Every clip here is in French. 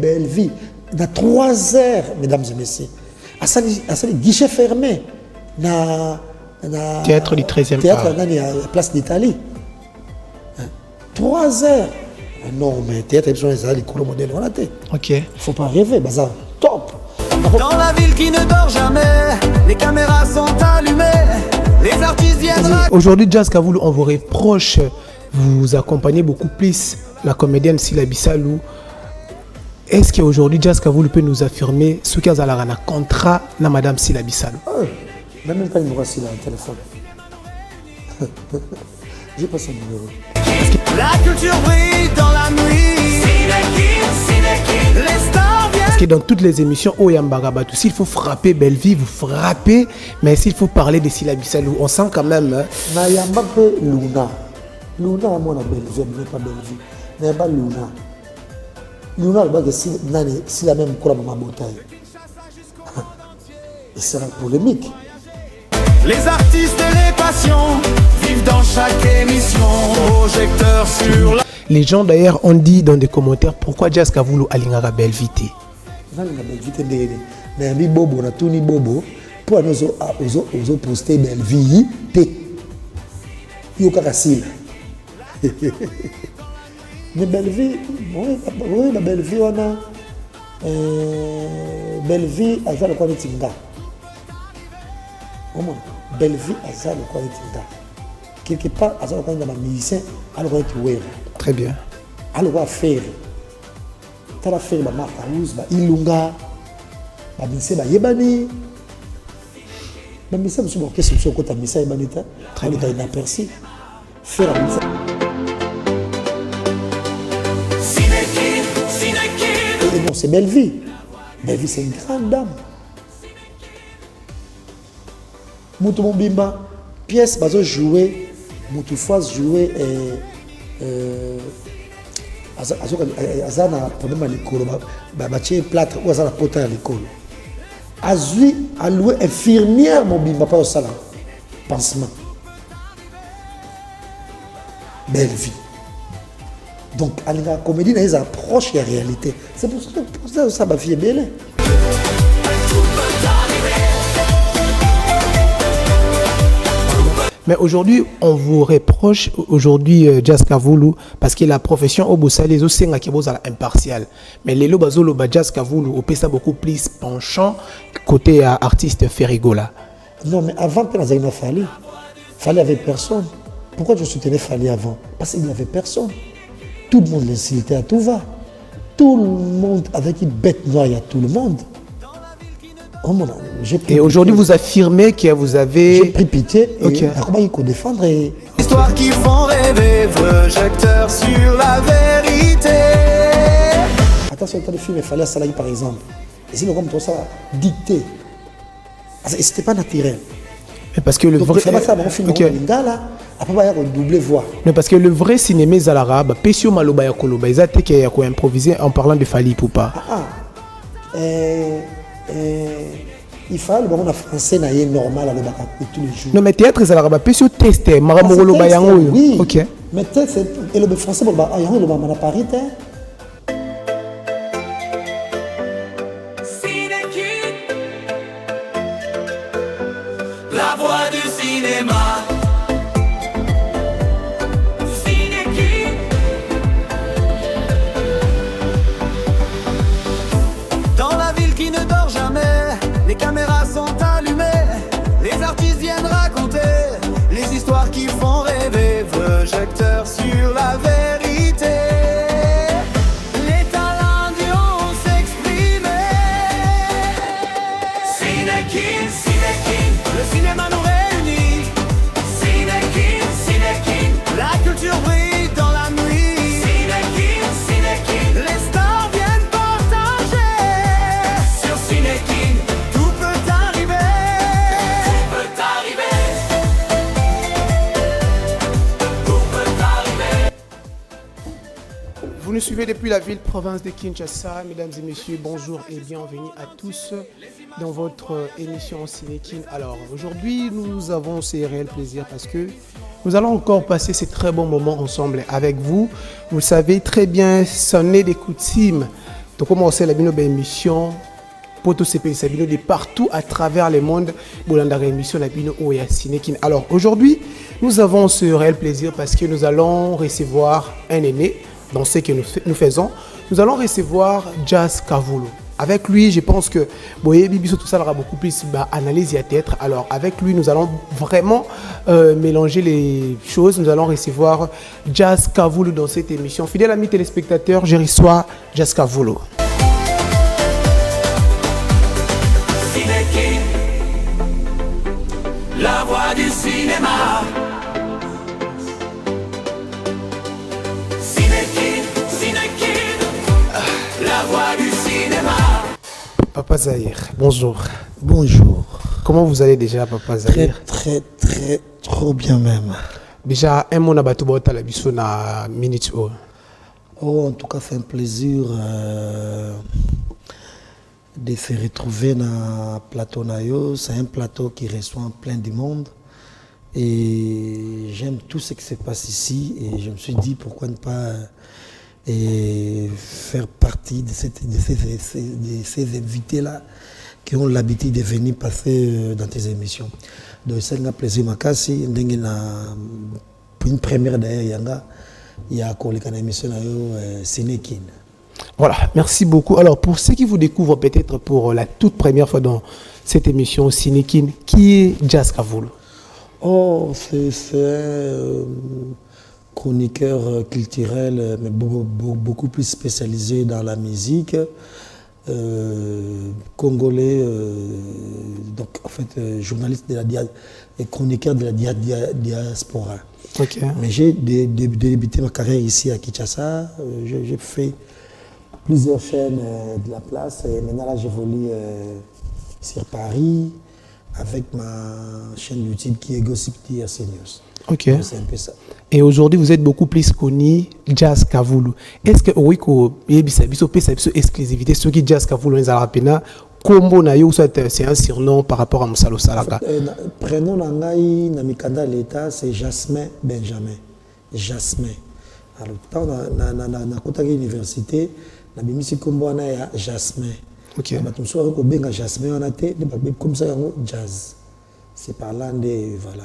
Belle vie. Dans 3 heures, mesdames et messieurs. À ça, guichet fermé. Théâtre du 13e Théâtre art. à la place d'Italie. 3 heures. Non, mais théâtre, c'est les cours modèles. Ok. Il ne faut pas rêver, bazar. Top. Dans la ville qui ne dort jamais, les caméras sont allumées, les artistes viennent raconter. Aujourd'hui, Jazz Kavoulou, on vous reproche, vous accompagnez beaucoup plus la comédienne Sylla Bissalou. Est-ce qu'aujourd'hui, Jazz Kavoulou peut nous affirmer ce qu'il y a dans un contrat de Madame Sylla Bissalou? Même pas le numéro Sylla au téléphone. J'ai pas son numéro. La culture brille dans la nuit. Les stars viennent. Parce que dans toutes les émissions, Oyambagabatou, s'il faut frapper Belleville, vous frappez, mais s'il faut parler de Sylla Bissalou, on sent quand même. Nayamba pe Luna. Luna, moi, la Belleville, mais pas Belleville. Nayamba Luna. Luna, le bague, si la même cour à ma bataille. Et c'est la polémique. Les artistes et les passions vivent dans chaque émission. Projecteur sur la. Les gens d'ailleurs ont dit dans des commentaires pourquoi Jazz Kavoulou alingara Belleville. La Belleville, Nayambi Bobo, on a tout ni Bobo. Pour nous, on poster Belleville. Yoka Kassil. Mais Belleville, oui, la Belleville, on a. Belleville, elle a le coin de Tinga. Belleville, elle a le coin de Tinga. Quelque part, elle a le coin de ma musicien, elle a le coin de Wéro. Très bien. Elle a le coin de faire. Elle a fait la marque à Ouz, Ilunga, Missé, Yebani. Missé, je suis question sur le côté de Missé, Yebani, elle est inaperçue. Faire la Missé. Et non, c'est Belleville. Belleville, c'est une grande dame. Moutou Mombimba, pièce, bazo jouer, Moutou Foise jouer, Azana, problème à l'école, bâtir plâtre, ou Azana potin à l'école. Azui, a loué infirmière Mombimba, pas au salon. Pansement. Belleville. Donc, à la comédie, ils approchent la réalité. C'est pour ça que ça ma fille est belle. Mais aujourd'hui, on vous reproche, Jazz Kavoulou, parce que la profession au Bossa, les autres, c'est impartial. Mais les lobazolo, Jazz Kavoulou, on peut ça beaucoup plus penchant côté artiste Ferrigola. Non, mais avant, Fali avait personne. Pourquoi je soutenais Fali avant? Parce qu'il n'y avait personne. Tout le monde l'insultait à tout va. Tout le monde, avec une bête noire, il y a tout le monde. Oh mon Dieu, et aujourd'hui, vous affirmez que vous avez. J'ai pris pitié et okay. Comment il faut défendre et... Histoires qui font rêver, projecteur sur la vérité. Attention, quand le film, il fallait à Salahi par exemple. Et sinon, comme tout ça, dicté. Et c'était pas naturel. Mais parce que le donc, vrai. Il ça, bon, film, okay. Là, après, il y a une double voix. Mais parce que le vrai cinéma est à l'arabe, Pessio Maloba Yakoloba, ils ont improvisé en parlant de Fali Poupa. Il fallait le français n'est normal à l'Obaka tous les jours. Non, mais théâtre c'est l'arabe, Pessio testé, Maramoro Bayango. Oui, ok. Mais peut-être et le français, il y a Paris. La voix du cinéma. Dans la ville qui ne dort jamais, les caméras sont allumées, les artistes viennent raconter les histoires qui font rêver, projecteur sur la vérité. Les talents du ont s'exprimer. Cinekin, Cinekin, le cinéma nous réunit. Cinekin, Cinekin, la culture brille dans la nuit. Cinekin, Cinekin, les stars viennent partager. Sur Cinekin, tout peut arriver. Tout peut arriver. Tout peut arriver. Vous nous suivez depuis la ville province de Kinshasa, mesdames et messieurs, bonjour et bienvenue à tous dans votre émission Cinekin. Alors aujourd'hui nous avons ce réel plaisir parce que nous allons encore passer ces très bons moments ensemble avec vous. Vous le savez très bien, ce n'est des coutumes. Donc, comment on sait la émission pour tous ces pays de partout à travers le monde. Alors aujourd'hui, nous avons ce réel plaisir parce que nous allons recevoir un aîné dans ce que nous faisons. Nous allons recevoir Jazz Kavulu. Avec lui, je pense que tout ça aura beaucoup plus d'analyse à tête. Alors avec lui, nous allons vraiment mélanger les choses. Nous allons recevoir Jazz Kavulu dans cette émission. Fidèle amis téléspectateurs, je reçois Jazz Kavulu. La voix du cinéma. Cinékin, la voix du cinéma. Papa Zahir, bonjour. Bonjour. Comment vous allez déjà, Papa Zahir? Très, trop bien même. Déjà, un mot à la biso na minute. Oh, en tout cas, c'est un plaisir de se retrouver dans le plateau Nayo. C'est un plateau qui reçoit plein de monde. Et j'aime tout ce qui se passe ici. Et je me suis dit, pourquoi ne pas faire partie de ces invités-là qui ont l'habitude de venir passer dans tes émissions. Donc c'est un plaisir. Pour une première d'ailleurs, il y a une émission Cinékin. Voilà, merci beaucoup. Alors, pour ceux qui vous découvrent peut-être pour la toute première fois dans cette émission Cinékin, qui est Jazz Kavulu? Oh, c'est un chroniqueur culturel, mais beaucoup plus spécialisé dans la musique. Congolais, donc en fait journaliste et chroniqueur de la diaspora. Okay. Mais j'ai débuté ma carrière ici à Kinshasa. J'ai fait plusieurs chaînes de la place et maintenant là j'évolue sur Paris avec ma chaîne YouTube qui est Gossip TRC News. Ok. C'est un peu ça. Et aujourd'hui vous êtes beaucoup plus connu Jazz Kavulu. Est-ce que oui que exclusivité ce qui Jazz Kavulu les Arapena combo na yo c'est un surnom par rapport à Moussalo Salaka? Prénom nangai na mikanda l'état c'est Jasmin Benjamin. Jasmin. Alors tant na kota université na bimisi kombo na ya Jasmin. OK. Ba tum so ko benga Jasmin on a té comme ça yango jazz. C'est parlant de voilà.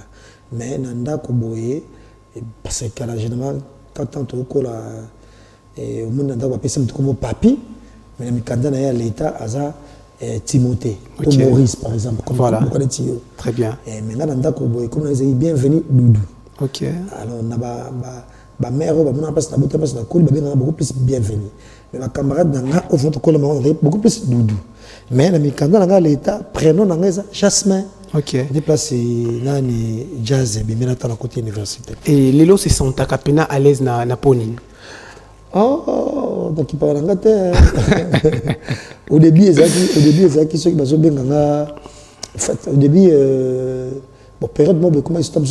Mais nanda ko boye parce que généralement quand on ko la et au monde nanda ko pesa mtu comme papi mais na mikanda na ya l'état aza Timothée, okay. Ou Maurice par exemple, comme voilà. Très bien. Et maintenant, dans le comme on dit, bienvenue Doudou. Ok. Alors, on a mère, on a passé beaucoup plus bienvenue. Mais ma camarade, au fond, on a beaucoup plus Doudou. Mais dans l'état, prénom, Jasmin. Ok. Déplacé, Nani, Jazz, mais maintenant, à côté université. Et Lelo, c'est son takapena à l'aise na Ponine. Oh, donc il parle en gâteau. Au début, ceux qui sont bien en fait, au début, bon, période, moi, comment ils sont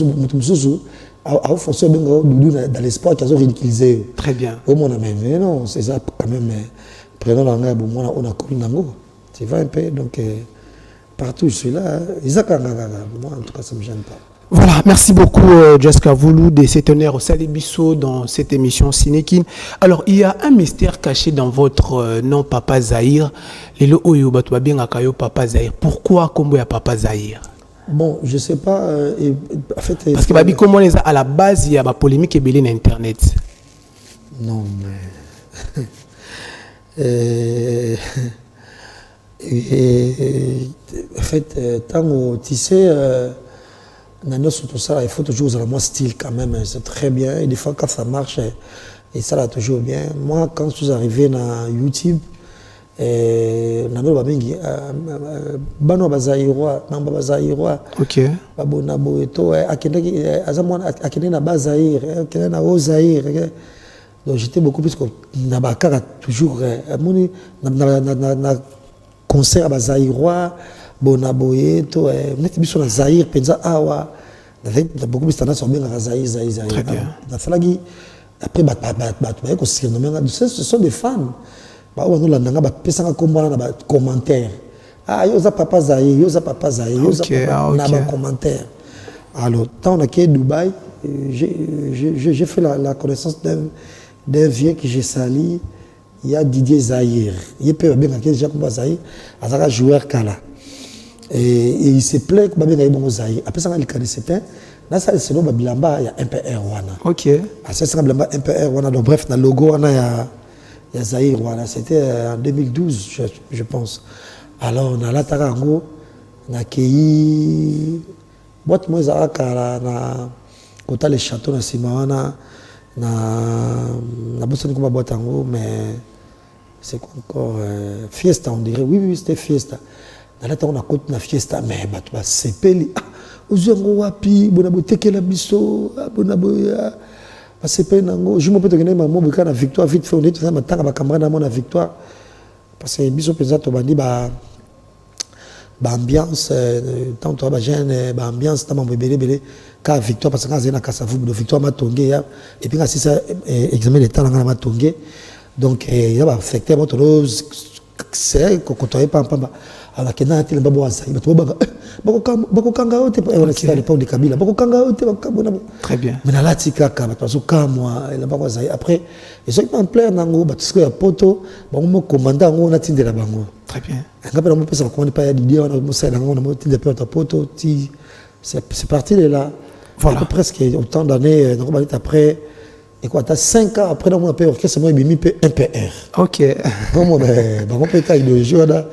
sous à forcer Doudou dans l'espoir qu'ils ont ridiculisé. Très bien. Au moins, mais non, c'est ça quand même. Prenons l'anglais, bon, moi, on a connu l'anglais. Tu vois un peu, donc partout, je suis là. Ils ont moi, en tout cas, ça ne me gêne pas. Voilà, merci beaucoup Jazz Kavulu de cet honneur au Salibiso dans cette émission Cinékin. Alors, il y a un mystère caché dans votre nom, Papa Zahir. Lelo oyo batwa bien akayo Papa Zahir. Pourquoi kombo ya Papa Zahir? Bon, je sais pas. En fait, parce que babi comment les à la base il y a ba polémique belé sur internet. Non mais en fait, tant tu sais. Tout ça, il faut toujours avoir mon style quand même, c'est très bien. Et des fois, quand ça marche, et ça va toujours bien. Moi, quand je suis arrivé dans YouTube, Bano Bazaïrois, Namba Bazaïrois, ok. Babo Nabo et tout, Akene na Bazaïr, Akene na Ozaïr. Donc j'étais beaucoup plus comme Nabakara, toujours. Na concert à Bazaïrois. Bonaboye, tout, on était sur la Zahir, Penza Awa, beaucoup plus tendance à bien la Zahir. Très bien. Après, ce sont des fans. On a commentaires. Ah, yoza Papa Zahir, yoza Papa Zahir, yoza Papa commentaire. Alors, tant on a quitté Dubaï, j'ai fait la connaissance d'un vieux que j'ai sali. il y a Didier Zahir. Il peut bien déjà comme Zahir, un joueur Kala. Et il se plaît que bien bon Zahir. Après ça, il connaît c'était. Là, ça c'est le Bilamba, il y a MPR Wana. Ok. Ça c'est Bilamba MPR Wana. Donc bref, dans le logo, il y a Zahir Wana. C'était en 2012, je pense. Alors, on a la Tarango, on a accueilli. Boîte moi Zahara na côté les châteaux na Simawana. Na bossé comme boîte en haut, mais c'est quoi encore fiesta on dirait. Oui, c'était fiesta. Dans la on a côté na fiesta, mais bah tu vas sepeli. Ouzango wapi, bonabo tekela biso, bonabo ya. Bah sepeli nango. Je me peux te gagner maman bouka na victoire vite fait on est tout ça matin ba camarade na mon na victoire. Parce que biso pensa to bandi ba ambiance tant to ba jeune ba ambiance tellement belé ka victoire parce que quand zena kasa vous de victoire ma tongé et puis quand c'est ça examen de temps na ma tongé donc il va affecter votre rose c'est quand on est pas alors que na tele babo asa il to bako kanga ote on est à l'époque de Kabila bako kanga ote très bien mais na latika ka parce que moi il bako asa après ils sont en plein nango parce que poto bango mo commandant ngo na tindela bango très bien ngapa na mo pesa ko pas l'idée on a mo ça nango na mo tindela poto ti c'est parti de là. Voilà. Presque autant d'années, après, et quoi, t'as 5 ans après, on a fait orchestre, moi, il m'a mis MPR. Ok. On peut être de jeu là.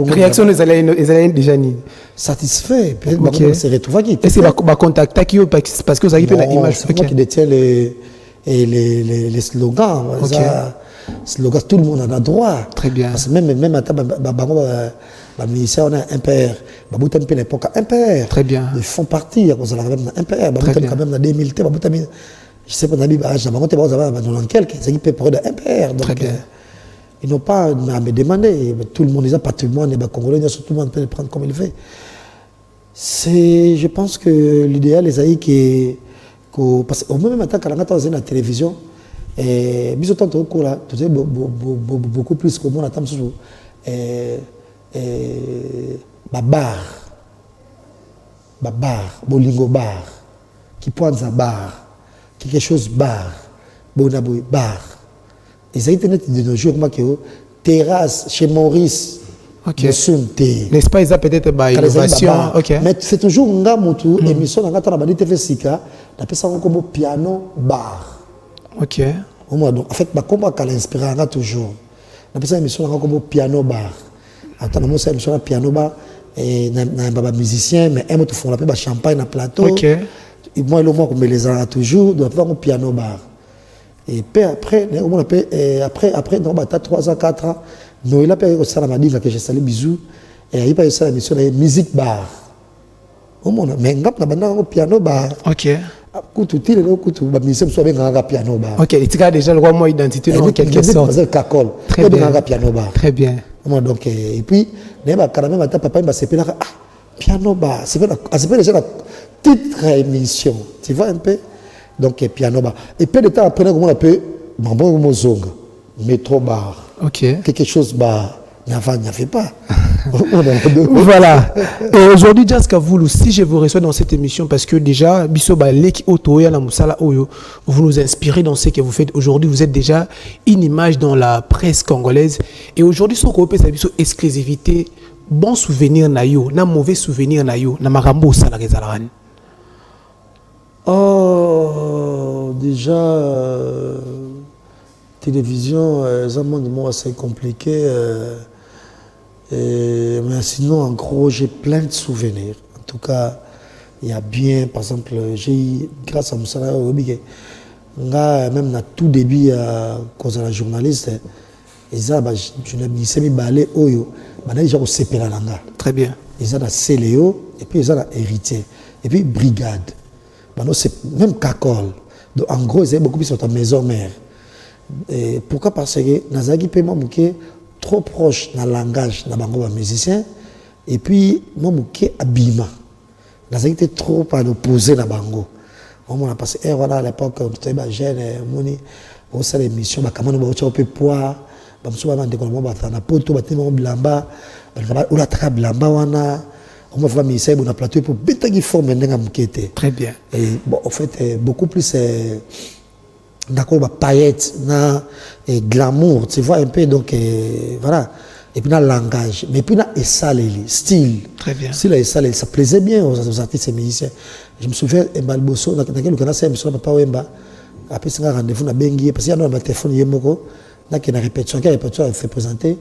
Réaction, ils allaient déjà ni. Satisfait. Peut-être qu'on s'est retrouvé. Est-ce qu'il va contacter qui parce que vous avez fait l'image. C'est moi qui détiens les slogans. Slogans, tout le monde en a droit. Très bien. Parce que même à le ministère, on a un PR. Babou Tampi l'époque un PR. Très bien. Ils font partie, ils ont un PR. Babou Tampi quand même dans 2000, Babou Tampi, je sais pas, dans quelques équipes pour un PR. Très bien. Ils n'ont pas à me demander. Tout le monde, les patrimoine, les Congolais, tout le monde peut le prendre comme il veut. Je pense que l'idéal, les aïe, parce qu'au même temps, quand on a la télévision, et beaucoup plus que moi, babar, bolingo bar, qui pointe à bar, quelque chose bar, bonaboy bar. Les internet de nos jours, terrasse chez Maurice. Ok. L'espace a peut-être innovation. Okay. Mais c'est toujours un gars motu émission dans la TV Sika, on appelle ça comme piano bar. Ok. Donc en fait, ma combat qu'elle inspire toujours. On appelle ça émission comme piano bar. Attends, on a émission piano bar et un musicien, mais un autre font la champagne dans plateau. Ok. Et moi, le moins qu'on me les a toujours, donc on a piano bar. Et puis après, on appelle après, donc bah 3 ans, 4 ans. Non, il a pas eu ça la madine que j'ai salé bisous et il a pas eu ça la mission de musique bar. Au monde mais ngap na banda piano bar. OK. Kutu tile le kutu ba musicien soit bien ngaka piano bar. OK, il t'a déjà le roi moi identité dans quelque sorte. Très bien. Ngaka piano bar. Très bien. Donc et puis ne ba kana même papa il va se là piano bar, c'est déjà la titre émission. Tu vois un peu donc piano bar. Et peu de temps après comment on appelle mambo mozonga métro bar. Ok. Quelque chose, n'y avait pas. Voilà. Et aujourd'hui, Jaska Voulou, si je vous reçois dans cette émission, parce que déjà, vous nous inspirez dans ce que vous faites aujourd'hui. Vous êtes déjà une image dans la presse congolaise. Et aujourd'hui, ce qu'on peut c'est exclusivité, bon souvenir nayo, na mauvais souvenir nayo, na marambo salarezalan. Oh, déjà. Télévision, c'est un monde assez compliqué. Mais sinon, en gros, j'ai plein de souvenirs. En tout cas, il y a bien, par exemple, j'ai grâce à Moussala même dans tout début, quand la journaliste, je me suis mis balé oyo, j'ai aussi la langa. Très bien. Ils ont la Céléo, et puis ils ont la héritier, et puis brigade. C'est même Kakol. Donc, en gros, ils ont beaucoup plus sur ta maison mère. Et pourquoi? Parce que Nazaki peut m'amouquer trop proche dans le langage dans le musicien et puis m'amouquer abîma. Nazaki était trop à l'opposé dans bango. On a passé voilà à l'époque on était jeune moni on s'est l'émission bah comment on va au poids bah on va demander comment on va faire na poto bah tellement blamba on a très blamba wana on va faire misé on a plateau pour bêta qui forme n'enga mukete. Très bien. Et bon en fait beaucoup plus d'accord, paillettes, et glamour, tu vois un peu, donc voilà. Et puis, dans le langage. Mais puis, dans le style. Très bien. Style, ça plaisait bien aux artistes et musiciens. Je me souviens, Mbalboso, dans le Canada, c'est un papa Wemba. Après, c'est un rendez-vous, Bengi, parce qu'il y a un téléphone, il y a une répétition, qui a répétition, elle fait présenter.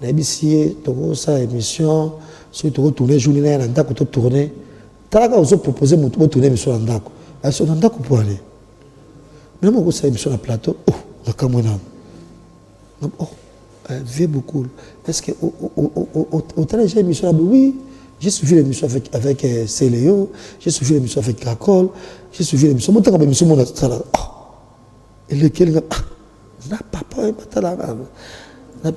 On a ici, ça, émission, si tu retournes, journée, on a tourné. Tu as proposé de tourner l'émission en Dako. Elle est en Dako pour aller. Mais moi, je émission sur le plateau. Oh, d'accord, moi, oh, vieux beaucoup. Est-ce que au temps j'ai émission là? Oui, j'ai suivi l'émission avec Céléo, j'ai suivi l'émission avec Cracol, j'ai suivi l'émission. Moi, quand l'émission, mon ça là. Et lequel n'a papa et pas là. Ah,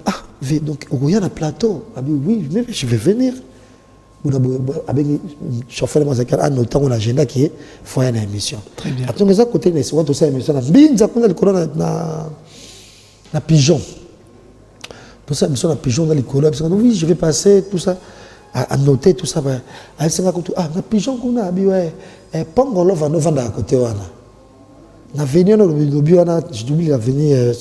donc, au y a un plateau. Oui, mais je vais venir. Avec chauffeur de musique, en notant mon agenda qui est foyer à l'émission. Très bien. Après, nous avons côté de l'émission, na pigeon. Tout ça, l'émission na pigeon dans les colonnes. Oui, je vais passer, tout ça, à noter, tout ça. Ah, na pigeon qu'on a, ouais, Pongolo va nous vendre à côté. Na venir dans le bureau, j'oublie la venir,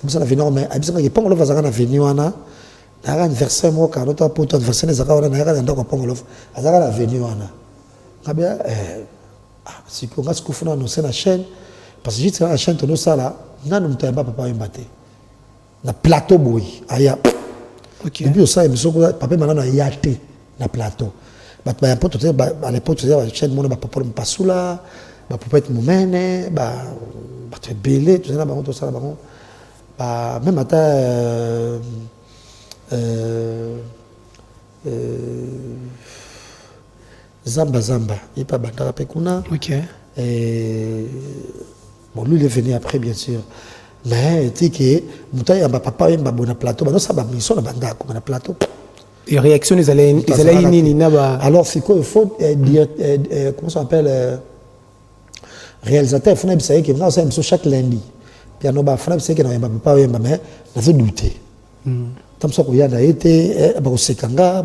comme ça, la venir, mais Pongolo va s'en venir, il y a un verset moi quand on a pour ton verset les agents on a un d'accord pour l'offre azara la venue wana kabia si qu'on a ce qu'on fait dans la chaîne parce que juste la chaîne tono ça là n'a nous t'as pas papa mbaté na plateau boy aya OK et puis ça émission papa maintenant a yaté na plateau bah n'importe à l'époque la chaîne mon papa me pasula bah papa être momene bah te belé tout ça bah tout ça bah même à Zamba, il n'est pas bandara Pekuna. Ok. Bon, lui, il est venu après, bien sûr. Mais, tu sais que, il y a papa, il y a un plateau. Non, ça va, mais ils sont bandara comme un plateau. Et réaction, ils allaient alors, c'est quoi, il faut dire, comment ça s'appelle, réalisateur, il faut dire que nous sommes chaque lundi. Puis, il faut dire que nous sommes pas, mais nous avons douté. Comme ça, il y a été, Sekanga,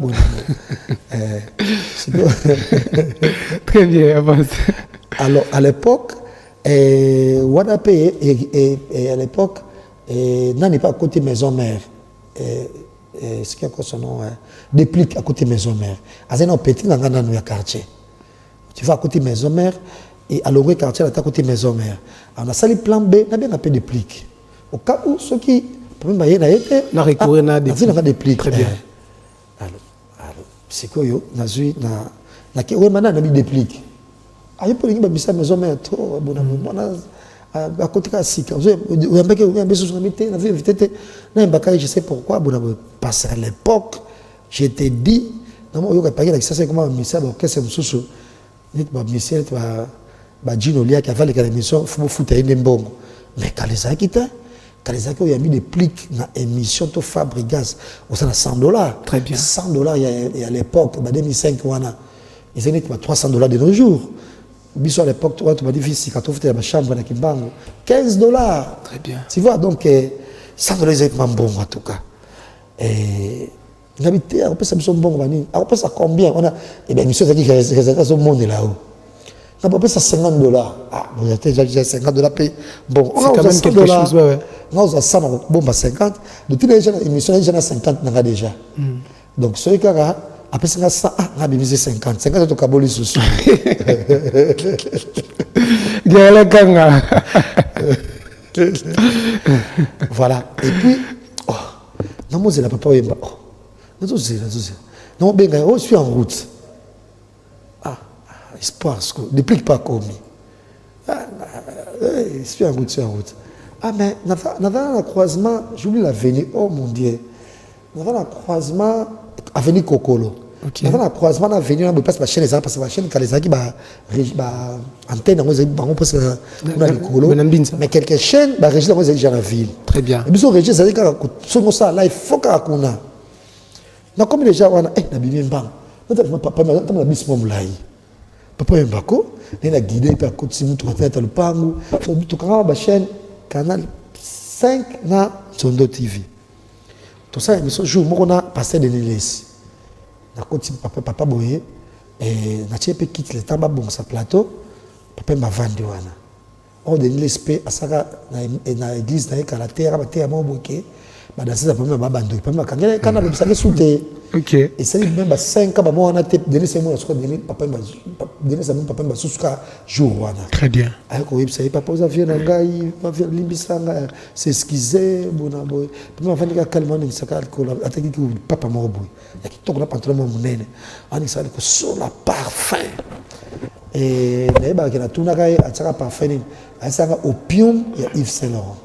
très bien, avance. Alors, à l'époque, Wadape, et à l'époque, n'est pas à côté maison-mère. C'est quoi son nom? Déplique à côté maison-mère. À un petit, dans un quartier. Tu vas à côté maison-mère, et à l'autre quartier, à côté maison-mère. On a sali plan B, on a bien appelé déplique. Au cas où ceux qui. On a des plis. Très bien. Alors, c'est quoi yo? On a mis des plis. Ah, il peut y avoir des maison mais trop bon à côté de Sika. Je sais pourquoi. Parce qu'à l'époque, j'étais dit, c'est comment qu'est-ce que c'est Gino Lia qui avait l'émission, il faut foutre une bombe. Mais quand les a quittés, quand les accords, il y a mis des pliques dans l'émission de Fabrigas, on s'en a $100. Très bien. $100, il y a l'époque, en 2005, ils étaient $300 de nos jours. Bis à l'époque, tu m'as dit, si quand on fait ma chambre, $15. Très bien. Tu vois, donc, $100, c'est vraiment bon, en tout cas. Et l'habité, on peut ça, bon, on peut ça combien? On a, et bien, monsieur, ça dit que les résultats sont monde là-haut. On peut ça $50. Ah, vous avez déjà $50 payé. Bon, c'est quand même quelque chose, ouais. On a 100, bon, 50. De toutes les émissions, il y en a 50 déjà. Donc, celui qui a après 100, on a divisé 50. 50, c'est au Kaboli Soussou. Voilà. Et puis, non, moi, je n'ai pas parlé. Non, je suis en route. Espoir, ne plique pas comme. Je suis en route. Ah, mais nous avons un croisement, j'oublie l'avenue, oh mon Dieu. Nous avons un croisement, avenue Kokolo. Nous avons un croisement, l'avenue, on passe la chaîne, parce que la chaîne, quand les amis, antenne, on passe la Kokolo. Mais quelques chaînes, la région, on est déjà dans la ville. Très bien. Et puis, la région, ça veut dire que ça, là, il faut qu'on a. Donc, comme les gens, on a, un bimim bang. Nous avons papa, nous avons un bismom là. Papa Mbako, il a guidé par côté de Moutou, il a le pango, la chaîne Canal 5 na Zondo TV. Tout ça, il jour, on a passé de l'élèse. Na côté papa Boye, et na tchèpe quitte le tabac bon sa plateau, papa m'a vendu wana. on donne l'esprit à ça dans l'église dans la terre ba terre mo boké ba dans ça pas bando pas quand on a ça sauté. OK. Et ça même ba 5 ans ba mo na te donner c'est moi ce donner papa ba donner ça même papa ba suska jour wana. Très bien. Ay ko yebisa papa za vient ngai va venir limbisanga c'est excuser bona boy papa va venir calmer ni saka alcool ataki ki papa mo boy ya ki toko na pantalon mo munene ani ça ko sur la parfum. Et naïba qui na tuna kai ataka parfum ni asanga opium ya Yves Saint Laurent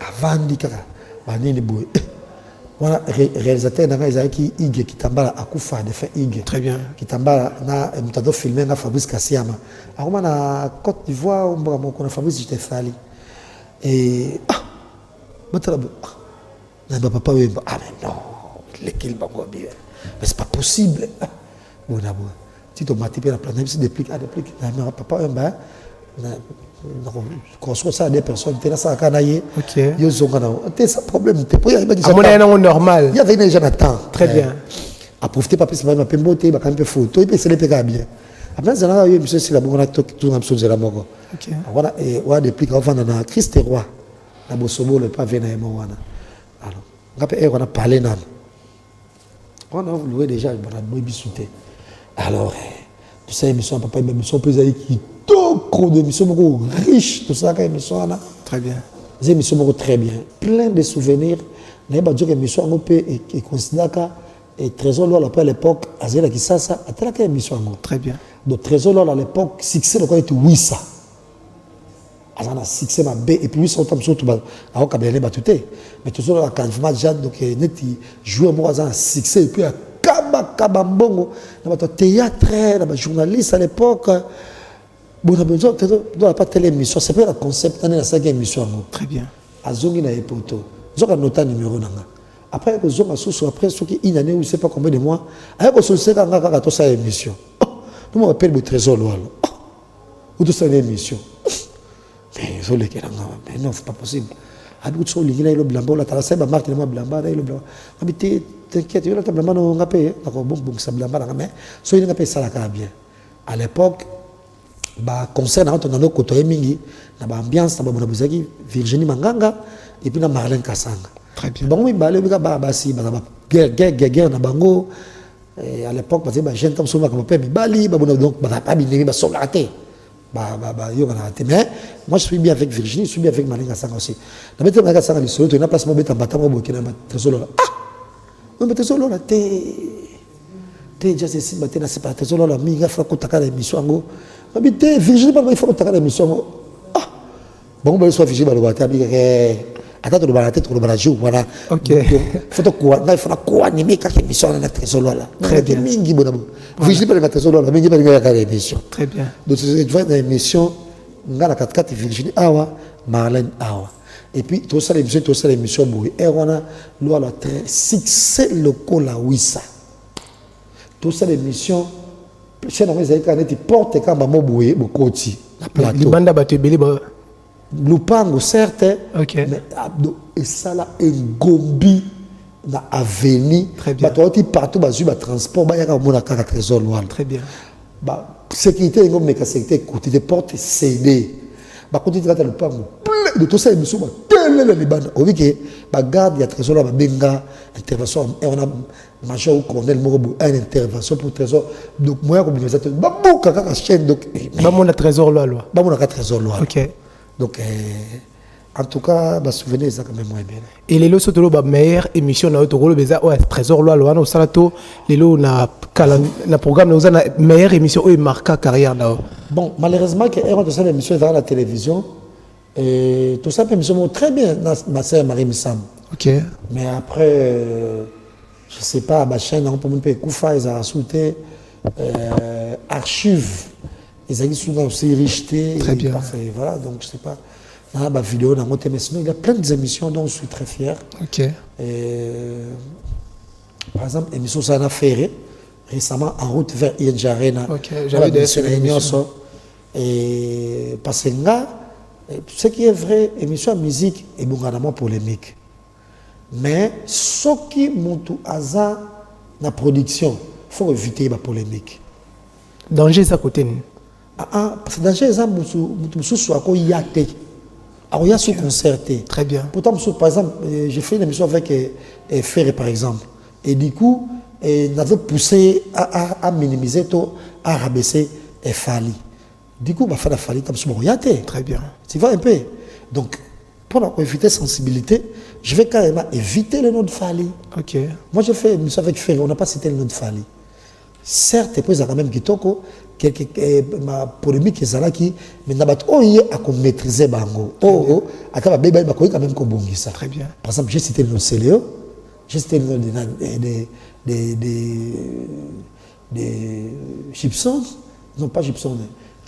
avant di kaka banini boy voilà réalisateur na kai qui Ige Kitambala akufa de fait Ige Très bien. Kitambala na mutado filmer na Fabrice Kassiama akoma na Côte d'Ivoire on moko na Fabrice Jitefali et matala na papa mais non lequel bango bien mais c'est pas possible bon d'abord si tu m'as typé la planète, c'est depuis papa construit ça à des personnes, tu as ça à Canaïe. OK. Ils ont un problème. Tu À mon avis, normal. Il y avait des gens à temps. Très bien. À profiter, papa, c'est ma beauté, ma campe photo, et puis c'est les pégas bien. Après, ça a eu, monsieur, c'est la bonne tout le monde de la mort. OK. Voilà, et on a des plis avant dans Christ et roi. La Bossobo, le pas venir à moi. Alors, on a parlé, on a loué déjà, on a loué bisouté. Alors, tu sais, émission papa, émission pesée qui trop de émissions beaucoup riches, tout ça, émission là. Très bien. Des émissions beaucoup très bien, plein de souvenirs. Mais bah dire émission on peut et considère que Trésor Loal à l'époque, à Zéla qui ça, à telle émission. Très bien. Donc Trésor Loal à l'époque, succès le quoi était oui ça. On a succès ma B et puis oui ça autant surtout bah à Kabelé batuté. Mais toujours la quand déjà donc net jouer moi à succès et puis à Kabambongo, dans le théâtre, dans le journaliste à l'époque. Bon, on a besoin de pas telle émission. C'est pas le concept, on est la 5e émission. Très bien. À Zongi na Epoto. Zongi a noté numéro nanga. Après, Zongi a sous après, ce qui une année ou je sais pas combien de mois. Avec ce qui a tout ça émission. Nous me rappelle le Trésor Loal. Ou tout ça émission. Mais non, c'est pas possible. Aduh so ligi na ilo blamba la tarasa ba marque na blamba na ilo blamba habité t'inquiète yo la blamba no ngapé d'accord bon ça blamba na mais so il ngapé ça la ka bien à l'époque ba concert na on no koto mingi na ba ambiance na ba bona buzaki Virginie Manganga et puis na Marlène Kasanga. Très bien. Bango mbale bika ba basi ba guerre na bango à l'époque parce que ba jeune comme so ba papa mi bali ba bona donc ba pas bini ba so la té. Mais moi je suis bien avec Virginie, je suis bien avec Malinga Sanga aussi. La bête Malinga Sanga, il y a une place où on a battu au Burkina Faso. Ah, on a Trésor là, t'es déjà c'est matin c'est pas Trésor là, mi gafra ko takala émission ngo. Habité Virginie pas il faut takala émission. Ah, bon ben soit Virginie ba le battu bi attends de la tête de la joue voilà. OK. Faut quoi, il faut quoi animer quand émission na Trésor là. Très bien. Mingi bonabo. Virginie pas le Trésor là, mingi pas le émission. Très bien. Donc c'est une émission ngala 4 Virginie awa Marlène awa et puis tout ça l'émission boy et on a le très succès local la wissa tout ça l'émission chez nous ils ont porte quand ba moboye bokoti na plateau Les bandes battu belé ba Lupango certes. OK. Mais et ça là engombi na avenue Très bien. ba partout ba zu ba transport ba yaka mona kaka Trésor Loal. Très bien. Bah, sécurité, mais la sécurité, côté des portes, CD. Bah, côté de le pango, de tout ça, il me semble, tel est le Liban. On dit que, bah, garde, il y a Trésor, bah, benga, intervention, et on a major ou colonel Morobo, une intervention pour Trésor. Donc, moi, comme organisateur, bah, beaucoup, la chaîne, donc, Ba mon Trésor là loi. bah, mon a Trésor, là. OK. Donc, en tout cas, bah, souvenez ça quand même moins bien. Et les lots sont la meilleure émission na auto le beza ouais Trésor loi loi no salato les lots na programme na na meilleure émission où marqué carrière là. Bon, malheureusement, que tout ça, l'émission est dans la télévision. Et tout ça, l'émission très bien, ma sœur Marie Missam. OK. Mais après, je ne sais pas, ma chaîne, on peut même pas Koufa, ils ont sauté archives. Ils ont souvent aussi rejeté. Très bien. Voilà, donc je ne sais pas. Dans ma vidéo, dans mon thème, sinon, il y a plein d'émissions dont je suis très fier. OK. Et, par exemple, l'émission Sana Ferré, récemment en route vers ING Arena. OK, j'avais des émissions. Et parce que là, ce qui est vrai, émission musique est beaucoup polémique. Mais ce qui monte à la production, il faut éviter la polémique. Danger ça côté. Parce que dans les exemples, je suis yaté. Alors, il y a sous-concerté. Très bien. Pourtant, par exemple, j'ai fait une émission avec Ferré, par exemple. Et du coup, on avait poussé à minimiser, à rabaisser Fali. Du coup, il fallait Fali, je suis yaté. Très bien. Tu vois un peu. Donc, pour éviter sensibilité, je vais carrément éviter le nom de Fali. Ok. Moi, j'ai fait une émission avec Ferré, on n'a pas cité le nom de Fali. Certes, il y a quand même ma polémique est là qui mais à maîtriser bango quand même ça. Très bien. Par exemple, j'ai cité le nom de Céléo, j'ai cité le nom des Gibson, non pas Gibson,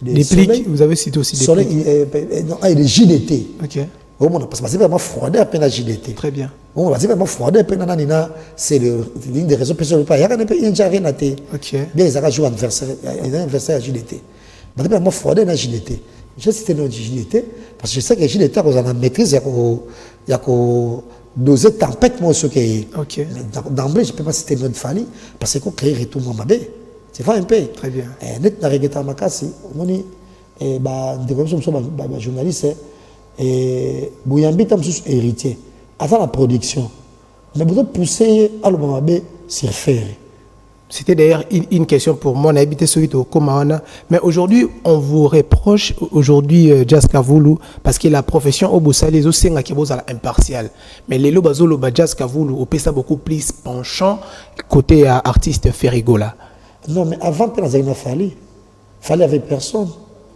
des pliques, vous avez cité aussi des Soleil, pliques. des JDT. Ok. Parce que c'est vraiment froidé à peine à JDT. Très bien. C'est vraiment froidé à peine à Nina. C'est l'une des raisons pour lesquelles il y a rien à faire. Ok. Bien, ils ont joué anniversaire à JDT. C'est vraiment froidé à JDT. J'ai cité le nom de JDT parce que je sais que JDT, on a maîtrise, il y a doser tempête, moi, ce qui est. Ok. D'emblée, je ne peux pas citer le nom de Fali parce qu'on crée retour mon mabé. C'est pas un peu. Très bien. Net na reggaeton makasi, on dit, journaliste, et Bouyambi tam sous héritier avant la production mais vous pousser à le moment sur faire. C'était d'ailleurs une question pour moi, on a habité sur le Komaana, mais aujourd'hui on vous reproche Jazz Kavoulou parce que la profession au Bossa les autres c'est impartial, mais les lobazolo Jazz Kavoulou au ça beaucoup plus penchant côté artiste Ferrigola. Non, mais avant que nous Fali avait personne.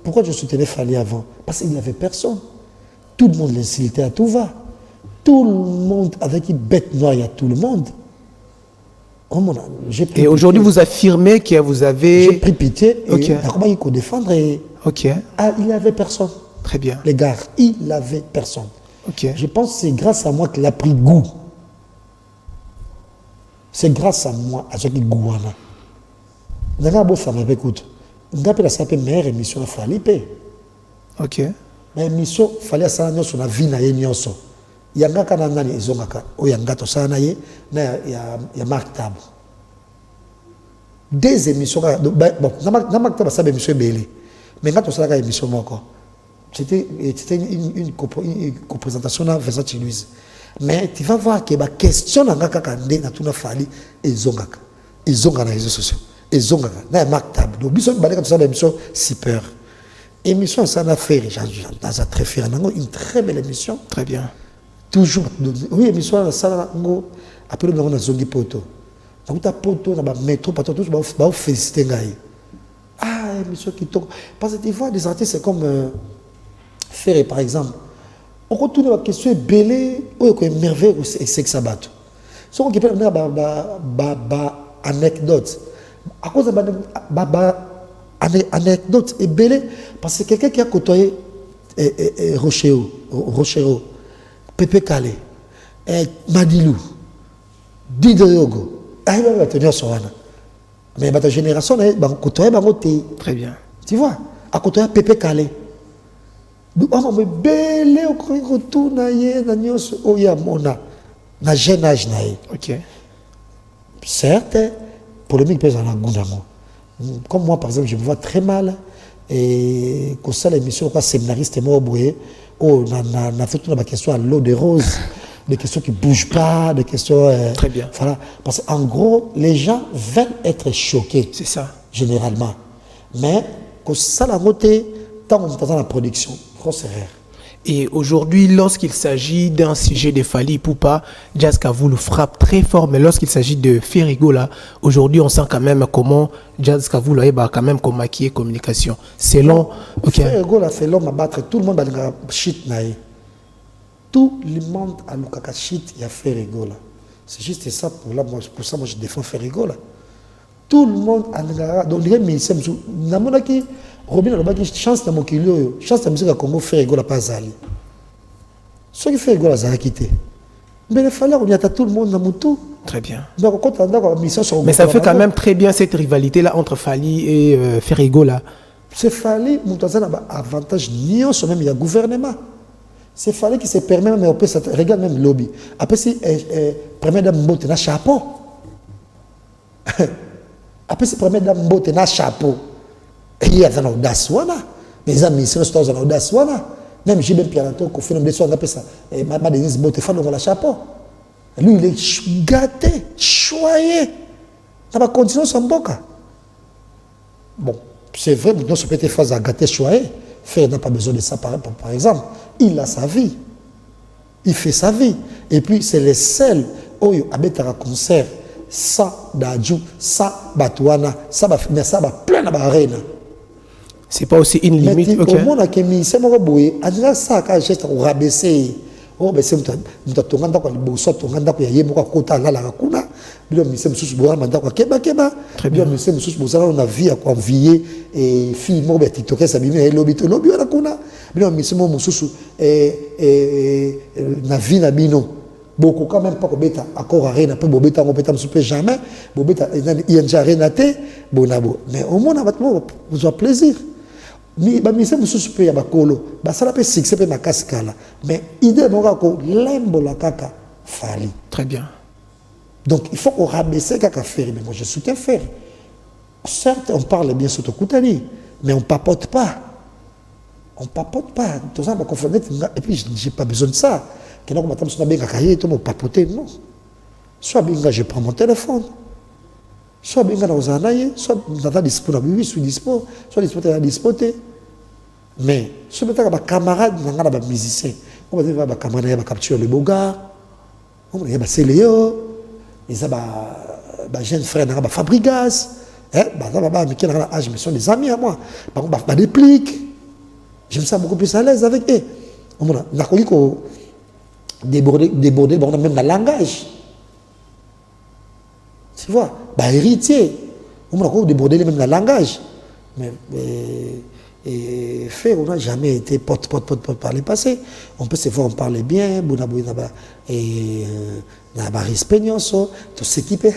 Pourquoi je soutenais Fali avant? Parce qu'il n'y avait personne. Tout le monde l'insultait à tout va. Tout le monde, avec une bête noire, il y a tout le monde. Et aujourd'hui, vous affirmez que vous avez... J'ai pris pitié et okay. Comment il faut défendre Ok. Il n'y avait personne. Très bien. Les gars, il n'y avait personne. Ok. Je pense que c'est grâce à moi qu'il a pris goût. C'est grâce à moi, à ce qui goût. Regarde, ça m'avait écouté. On a la meilleure émission à Fali. Ok. Mais l'émission, il fallait que sur la vie na yenyoso. Il y a un gars qui a izongaka, il y a un gars qui il y a Marc Tab. Des émissions, bon, Marc Tab c'est une émission belé. Mais quand on a une émission encore, c'était une co-présentation dans Vincent Louise. Mais tu vas voir que la question dans le tout na Fali izongaka. Izongaka dans les réseaux sociaux. Izongaka. Na Marc Tab. Donc biso balé quand ça l'émission super. Émission ça n'a fait dans très fier une très belle émission. Très bien. Toujours oui émission ça ngo appelé dans zongi poto. Donc ta poto na ba métro pas tous ba féliciter ngai. Ah émission qui toque parce que tu vois des artistes c'est comme Ferré par exemple. On retourne la question belé ou ko merveille et c'est que ça bat. So on qui peut ba anecdote. À cause de ba anecdote est belle parce que quelqu'un qui a côtoyé Rochero, Pepe Kale, Madilou, Dido Yogo, il va tenir son âne. Mais la génération, il va côtoyer Baroté. Très bien. Tu vois, à côtoyer Pepe Kale. On me belle au retour na nyos oyamona na jeune âge na. Ok. Certes, polémique pèse dans la goudamo. Comme moi, par exemple, je me vois très mal et que ça, l'émission, quoi, séminariste et moi, on a fait toute la question à l'eau de rose, des questions qui ne bougent pas, des questions. Très bien. Voilà. Parce qu'en gros, les gens veulent être choqués. C'est ça. Généralement. Mais, que ça, la beauté, tant qu'on est dans la production, grosse erreur. Et aujourd'hui, lorsqu'il s'agit d'un sujet de Fali Ipupa, Jazz Kavoulou frappe très fort, mais lorsqu'il s'agit de Ferrigola, aujourd'hui, on sent quand même comment Jazz Kavoulou est quand même comme maquillé communication. Selon. Okay. Ferrigola, c'est l'homme à battre. Tout le monde a shit naï. Tout le monde a le shit, il y a Ferrigola. C'est juste ça pour ça, moi je défends Ferrigola. Tout le monde a le donc les musiciens, namonaki Robin a chance de mokilio, chance de musique à Congo Ferrigola pas zali. Ce qui Ferrigola a quitté. Mais il fallait qu'on y a tout le monde dans mon tout. Très bien. Donc, quand on a mission sur mais ça fait quand même très bien cette rivalité-là entre Fali et Ferrigola. C'est Fali, Moutazan a avantage ni en même il y a gouvernement. C'est Fali qui se permet même, regarde même lobby. Après, si permet de monter un chapeau. Après, si permet de monter un chapeau. Et il y a une audace, mais les amis, c'est une audace, même j'ai bien Pialato, qu'on fait des soins, on appelle ça, et ma Denise Botefan, on a la chapeau. Lui, il est gâté, choyé. Ça va continuer son boca. Bon, c'est vrai, maintenant, ce petit phase à gâter, choyé. Faire n'a pas besoin de ça, par exemple. Il a sa vie. Il fait sa vie. Et puis, c'est les seuls, où il y a un concert, ça, d'adjou, ça, batouana, ça, mais ça, plein de barènes. C'est pas aussi une limite. Mais au monde qui mis c'est mon boy a déjà ça quand geste au rabaisser oh ben c'est muta tonganda kwa liboso tonganda kwa yemo kwa kota la la kuna bilo mise mususu boa manda kwa keba bilo mise mususu bozala na vie à kwa envier et fille mo beti toke sa bimi lobi wana kuna bilo mise mo mususu na vie na bino beaucoup quand même pas ko beta encore arena pe bobeta ngo beta mususu jamais bobeta il y a déjà renaté bonabo mais au monde abatmo vous a plaisir. Mais je me suis dit, mais l'idée la kaka fali. Très bien. Donc il faut qu'on rabaisse kaka faire. Mais moi je soutiens faire. Certes, on parle bien sur Tokutani, mais on ne papote pas. On ne papote pas. Tout ça, et puis je n'ai pas besoin de ça. Non. Soit bien je prends mon téléphone. Soit bien dans un aïe, soit dans un dispo, je suis dispo, soit dispo, mais si vous avez des camarades, des musiciens, on va dire des camarades qui capturent le boga, on va dire des Céléo, des jeunes frères, des Fabrigas, mais sont des amis à moi, des pliques, je me sens beaucoup plus à l'aise avec eux. On a connu qu'on déborder, on a même le langage. Tu vois, héritier, on a débordé même le langage. Mais faire, on n'a jamais été pote par le passé. On peut se voir, on parle bien, et respect, tout ce qui peut,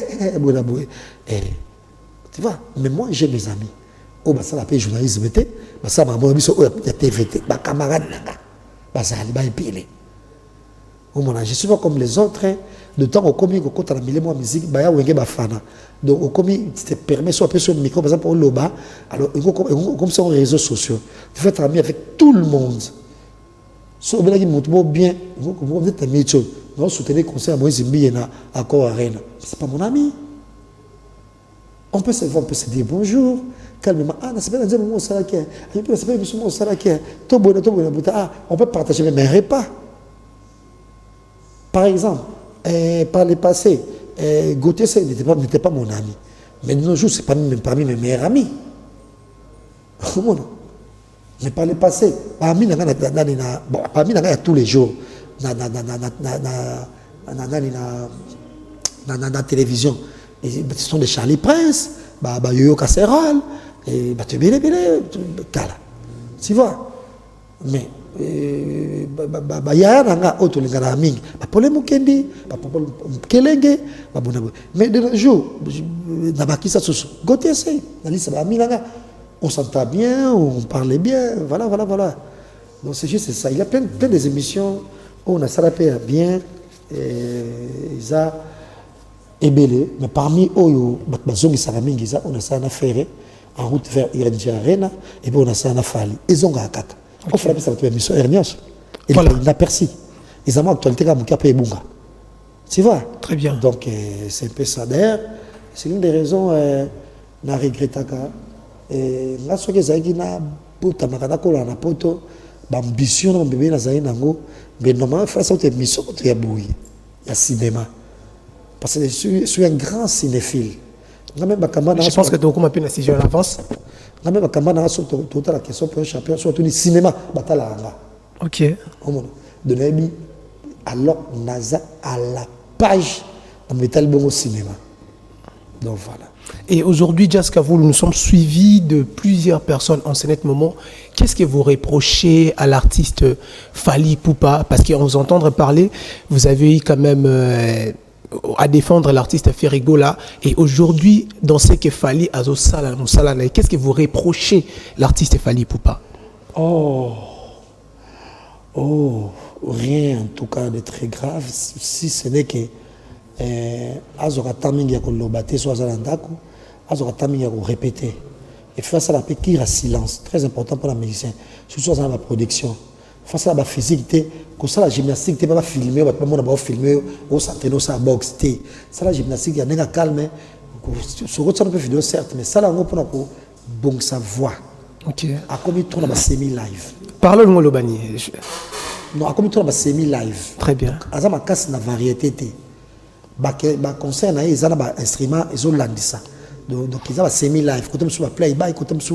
tu vois, mais moi j'ai mes amis. Oh, ça la paix journalisme, ça m'a dit, il y a TVT, ma camarade, ça allait bien. Je ne suis pas comme les autres. De temps au commis, quand on a mis la musique, il y a un fana. Donc au commis, te permet sur le micro, par exemple, au loba, alors comme sur les réseaux sociaux, tu fais travailler avec tout le monde. Si vous avez bien, vous êtes un métier, vous soutenez le conseil à Moïse Zimbi et à Akor Arena. Ce n'est pas mon ami. On peut se voir, on peut se dire bonjour, calmement. Ah, c'est pas un moment au salaire. C'est pas un moment au salaire. On peut partager même un repas. Par exemple, par le passé, Gauthier n'était pas mon ami. Mais de nos jours, c'est parmi mes meilleurs amis. Mais par le passé, parmi tous les jours, dans la télévision, ce sont des Charlie Prince, Yoyo Casserole, tu vois. Mais mais de nos jours on s'entend bien, on parle bien, voilà. Donc c'est juste ça. Il y a plein des émissions où on a salapé bien, ils ont ébélé, mais parmi eux, on a ça à faire en route vers Irene Arena, et puis on a ça à Fali. Ils ont gagné. On fait ça avec l'émission Ernios. Et voilà. Il a perçu. Ils ont actualité comme Kapé et Bunga. Tu vois? Très bien. Donc c'est un peu ça. D'ailleurs, c'est une des raisons na regretta et là ce que j'ai dit na puta makana kola na poto ambition na bébé na zaina ngo mais normalement faire ça une émission tu ya bouille ya cinéma parce que je suis un grand cinéphile. Je pense que tu as beaucoup appris la décision en avance. Je même quand la question pour un champion, surtout du cinéma, ok. Alors, Naza à la page, on met le bon au cinéma. Donc voilà. Et aujourd'hui, Jazz Kavoul, nous sommes suivis de plusieurs personnes en ce net moment. Qu'est-ce que vous reprochez à l'artiste Fally Ipupa? Parce qu'on vous entendre parler, vous avez eu quand même à défendre l'artiste Ferrigola. Et aujourd'hui, dans ce que Fally a Moussala, qu'est-ce que vous reprochez l'artiste Fally Ipupa? Oh, rien en tout cas de très grave, si ce n'est que azora tamingi ya kolobate so azala ndako azora tamingi ya ko répéter Et face à la paix, qui a silence. Très important pour la musicien. Surtout dans la production. Face à la physique, comme ça la gymnastique, tu ne peux pas filmer, tu ne peux pas filmer, ou s'entraîner, ça boxe. Ça la gymnastique, il y a un calme. Sur autre, ça ne peut filmer, certes, mais ça, là, on peut bon sa voix. Ok. À combien de temps on a semi-live? Parlons de Lobani. Non, à combien de temps on a semi-live? Très bien. À ça, ma casse la variété. Concert, ils ont un instrument, ils ont l'andissa. Donc, ils ont un semi-live. Quand on se playback, quand on se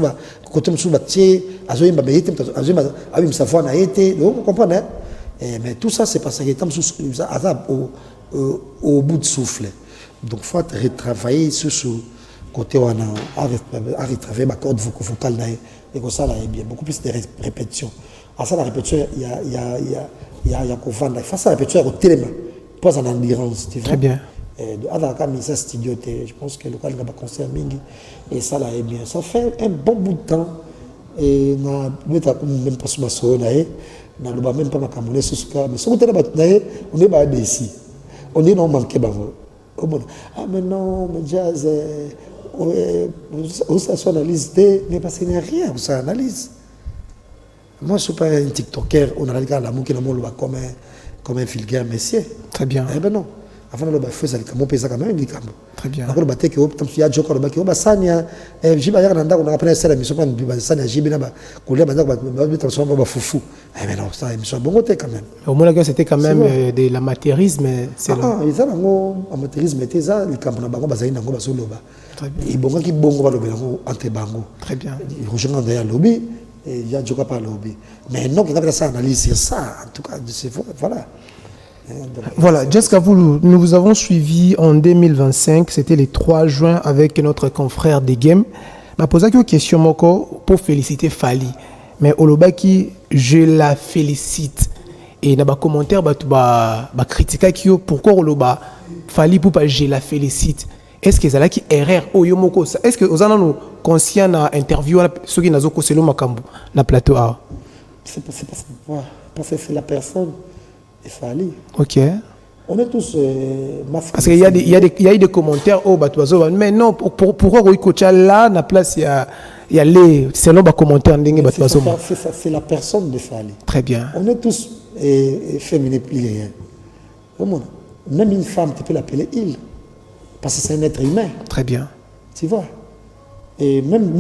tché, vous comprenez? Mais tout ça, c'est parce que au bout de souffle. Donc, il faut retravailler sur ce côté où on a retravaillé ma corde vocale. Et comme ça, là, il y a beaucoup plus de répétitions. À ça, la répétition, il y a qu'on vend. Face à la répétition, il y a au téléma. Pas en endurance. Très bien. Studio, je pense que le local n'a pas concert mingi. Et ça, là, est bien. Ça fait un bon bout de temps. Et même pas sur ma soeur, même pas ma camonnaie sur ce cas. Mais si vous êtes on est pas ici. On est non manqué. Ah, mais non, mais jazz, ça analyse, mais parce qu'il n'y a rien, ça analyse. Moi, je ne suis pas un TikToker, on a regardé l'amour qui est comme un vulgaire messier. Très bien. Eh ben non. Avant de le faire, mon pays quand même, très bien. Après le bâtiment, il y a Joko, il y a Sanya, j'ai pas on a appris ça la mission quand Sanya, j'ai bien là, qu'on l'a maintenant, on foufou. Eh ben non, ça émission bon côté quand même. Au moins là, c'était quand même de l'amateurisme, c'est là. Ils ont un amateurisme, mais ça, les campagnes bango basaï nango basolo ba. Très bien. Ils bongo qui bongo ba lobe nango ante bango. Très bien. Ils rejoignent d'ailleurs lobby et il y a Joko pas lobby. Mais non, quand on ça analyse c'est ça, en tout cas, c'est voilà. Voilà, Jessica Voulou, nous vous avons suivi en 2025, c'était le 3 juin avec notre confrère des Games. Je posé une question moko pour féliciter Fally. Mais Olobaki, je la félicite. Et dans les commentaires, je critique pourquoi Oloba Fally pour pas je la félicite. Est-ce que c'est là qui erreur au yomoko? Est-ce que vous avez conscient dans l'interview ceux qui n'ont pas selo makambu na plateau A? C'est parce que c'est la personne. Il fallait. Ok. On est tous. Parce qu'il y a eu des commentaires, oh, mais non, pourquoi vous écoutez là, na place, il y a les. C'est là, commentaires, c'est la personne de Fally. Très bien. On est tous féminins pliés. Même une femme, tu peux l'appeler il. Parce que c'est un être humain. Très bien. Tu vois. Et même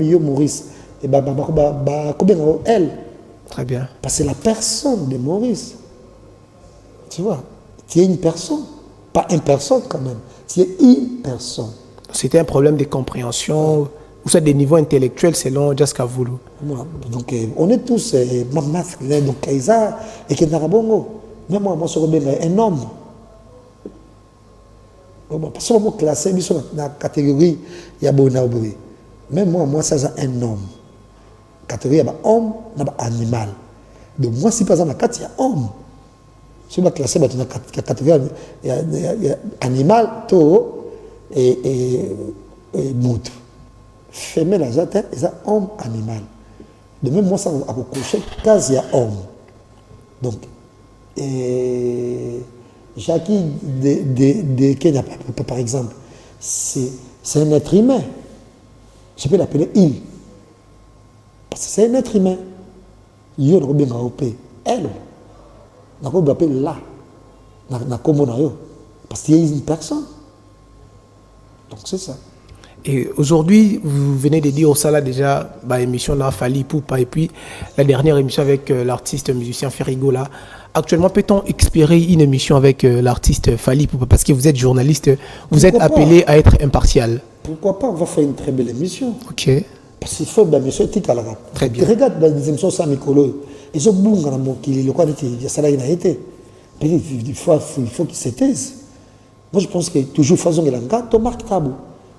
yo Maurice, et elle. Très bien. Parce que c'est la personne de Maurice. Tu vois, tu es une personne. Pas une personne quand même. Tu es une personne. C'était un problème de compréhension, ou ça des niveaux intellectuels selon Jessica Voulou. Donc on est tous masculins. Donc Kaisa et Kenarabongo. Même moi, je suis un homme. Parce que moi, classé dans la catégorie, il y a beaucoup de. Même moi, c'est un homme. Catégorie, il y a homme, il y a animal. Donc moi, si par exemple, il y a homme, si je suis classé dans la catégorie, il y a animal, taureau et moutre. Femelle, il y a homme, animal. De même, moi, ça va coucher, case, il y a homme. Donc, Jackie de Kenya, par exemple, c'est un être humain. Je peux l'appeler il. Parce que c'est un être humain. Il y a elle. On peut l'appeler là. Parce qu'il y a une personne. Donc c'est ça. Et aujourd'hui, vous venez de dire au Sala déjà, émission là, Fally Poupa, et puis la dernière émission avec l'artiste musicien Ferrigola. Actuellement, peut-on espérer une émission avec l'artiste Fally Poupa? Parce que vous êtes journaliste, vous êtes appelé à être impartial. Pourquoi pas? On va faire une très belle émission. Ok. Parce qu'il faut que l'émission est calme. Très bien. Regarde les émissions sans micro. Ils ont boum dans mon qui le quoi il y a ça là il a été. Il faut qu'il se taise. Moi je pense que toujours façon que l'enquête marque tabou.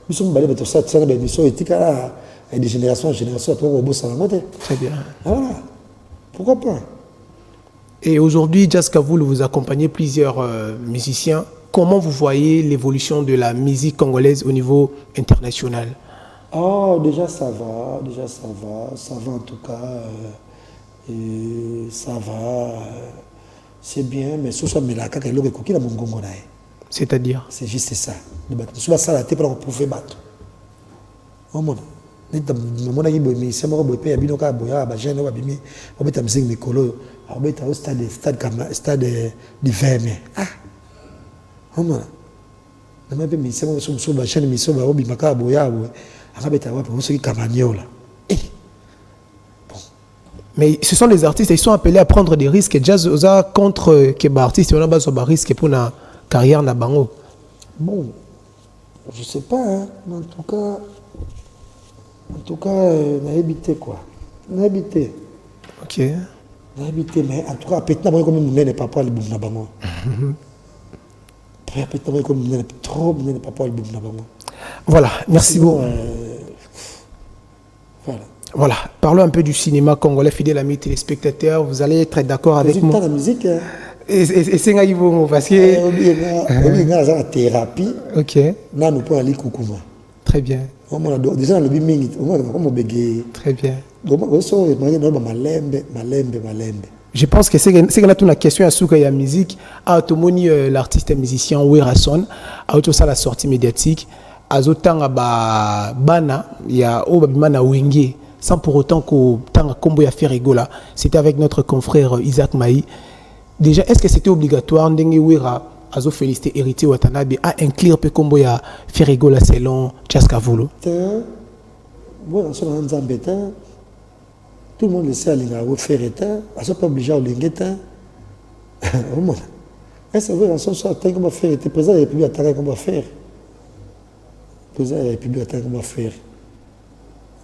Nous sommes balés de ça c'est une émission éthique à des générations en génération à toi au bout ça la monter. Très bien. Voilà. Pourquoi pas? Et aujourd'hui, Jessica Voulou, vous accompagnez plusieurs musiciens. Comment vous voyez l'évolution de la musique congolaise au niveau international? Oh, déjà ça va en tout cas, ça va, c'est bien, mais ce soit melaka que l'eau est coquille à mon gongonaï. C'est-à-dire? C'est juste ça. Souvent ça la tête pour prouver battre. omona neta mona ki boy mi sema ko boy pe ya bino ka boya ba jeune ba bimi obeta musique mikolo obeta au stade d'hiver ah omona na mabe mi sema so ba jeune mi so ba obi maka boya bo akabeta wa pe so ki kamaniola mais ce sont les artistes, ils sont appelés à prendre des risques. Jazz Oza contre Keba artiste, on a besoin de risques pour la carrière na bango. Bon, je sais pas, hein, mais en tout cas, on a habité quoi. On a habité. Ok. On a habité, mais en tout cas, peut-être que comme nous n'est pas pour le boum na bango. Peut-être que comme nous n'est trop, nous n'est pas pour le boum na bango. Voilà, merci beaucoup. Voilà, parlons un peu du cinéma congolais, fidèles amis téléspectateurs. Vous allez être d'accord avec moi. La musique. Et c'est un niveau parce que. La thérapie. Ok. Là, nous pouvons aller coucouva. Très bien. Déjà, le biming, on bégaye. Très bien. Je pense que c'est qu'on a toute la question à ce que la musique, à automoni l'artiste et musicien Werason, à auto ça la sortie médiatique, à autant à bana, il y a Obabimana Wenge. Sans pour autant qu'au temps à Combo à faire rigola, c'était avec notre confrère Isaac Maï. Déjà, est-ce que c'était obligatoire d'enguewera azo féliciter héritier Watanabe à inclure pe Combo à faire rigola selon Tchaskavolo? Moi, on s'en embêtant. Tout le monde le sait à l'ingao faire état, à ce pas obligé à l'ingéta. Au monde. Est-ce que vous en soit tant qu'on va faire était président de la République à qu'on va faire? Président de la République à qu'on va faire.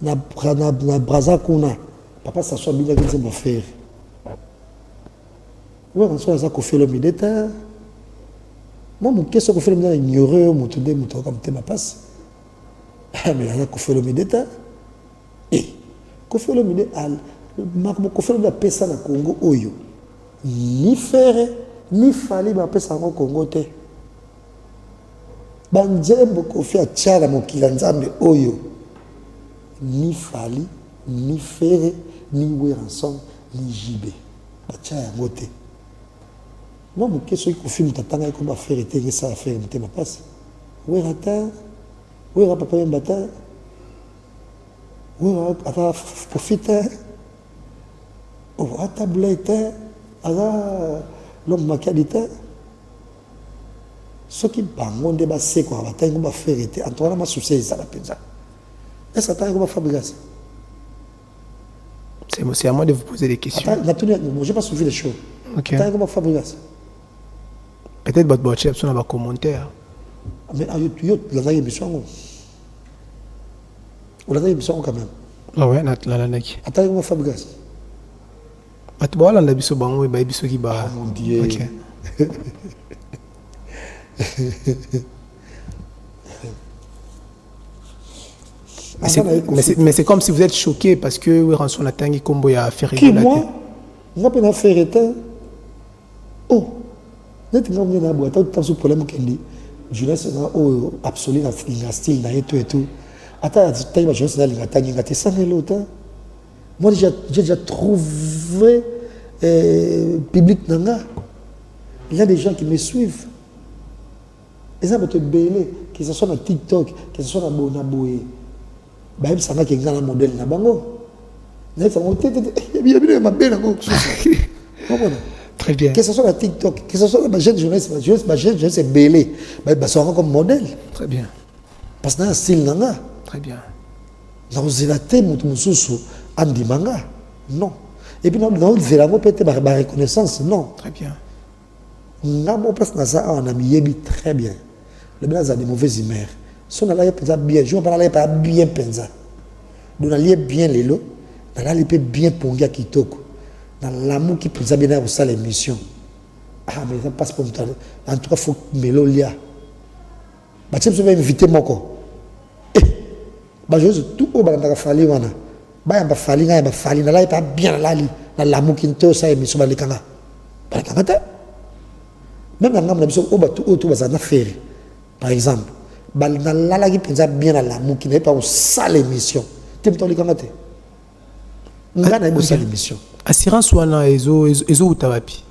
Na braza kuna papa s'assoit bien que c'est ma faire ouais on soit ça qu'on fait le mideta moi mon qu'est-ce qu'on fait le mideta ignorer mon tout de mon comme t'es ma passe mais là qu'on fait le mideta et qu'on fait le mideta qu'on fait le pesa na Congo oyo ni faire ni fallait ba pesa na Congo te banjembo qu'on fait à tchara mon kilanzambe oyo ni Fali, ni Ferré, ni Werason, ni Jibé. Bacha ya ngote. Moi, mon question est que film t'attends comment faire et ça à faire mais ma passe. Werata, Wera papa mbata. Wera ata profita. Oh, ata bleta, ala l'homme makadita. Ce qui bangon débat c'est quoi, bataille comment faire et en toi ma souci ça la penza. Est-ce que tu as comment fabriquer ça? C'est à moi de vous poser des questions. Je n'ai pas suivi les choses. Ok. Tu as comment fabriquer ça? Peut-être que votre chef a un commentaire. Mais tu as une émission. On a une émission quand même. Ah ouais, la naki. Tu as comment fabriquer ça? Tu vois, on a biso bango et biso qui ba. Mon Dieu. Ok. Mais c'est comme si vous êtes choqué parce que Weranson a tangi combo à faire rigoler. Qui moi? Moi peux faire état. Oh. Net nga mwenye na boita tout ce problème kendi. Jeunesse na o absolu na style na et tout. Ata taille ma jeunesse na linga tangi ngate sans l'autre. Moi j'ai déjà trouvé public nanga. Il y a des gens qui me suivent. Ils ont été belés, que ce soit sur TikTok, que ce soit sur Bonaboé. Bah, ça n'a qu'un grand modèle na bango. Très bien. Que ce soit sur TikTok, que ce soit ma jeune jeunesse, c'est belé. Bah, ça sera comme modèle. Très bien. Parce que c'est un style nanga. Très bien. Dans les athées, Andi manga. Non. Et puis, dans le zéro, peut-être ma reconnaissance. Non. Très bien. On passe dans ça, on a mis très bien. Le blanc a des mauvaises humeurs. Si on a bien, je ne vais pas bien penser. On a bien les lots, on a bien ponga qui toque. Dans l'amour qui pense bien à ça l'émission. Ah, mais ça passe pour moi. En tout cas, il faut que Mélo lia. Je vais inviter mon corps. Je vais tout au bas de la famille. Je vais faire la famille. Je vais pas bien l'amour qui toque ça l'émission. Je vais faire même dans la mission, par exemple, la qui pense bien à l'amour qui n'est pas au sale émission. Tu me dis comment tu es? On a une sale émission. Assurance ou un ezo ou tawapi?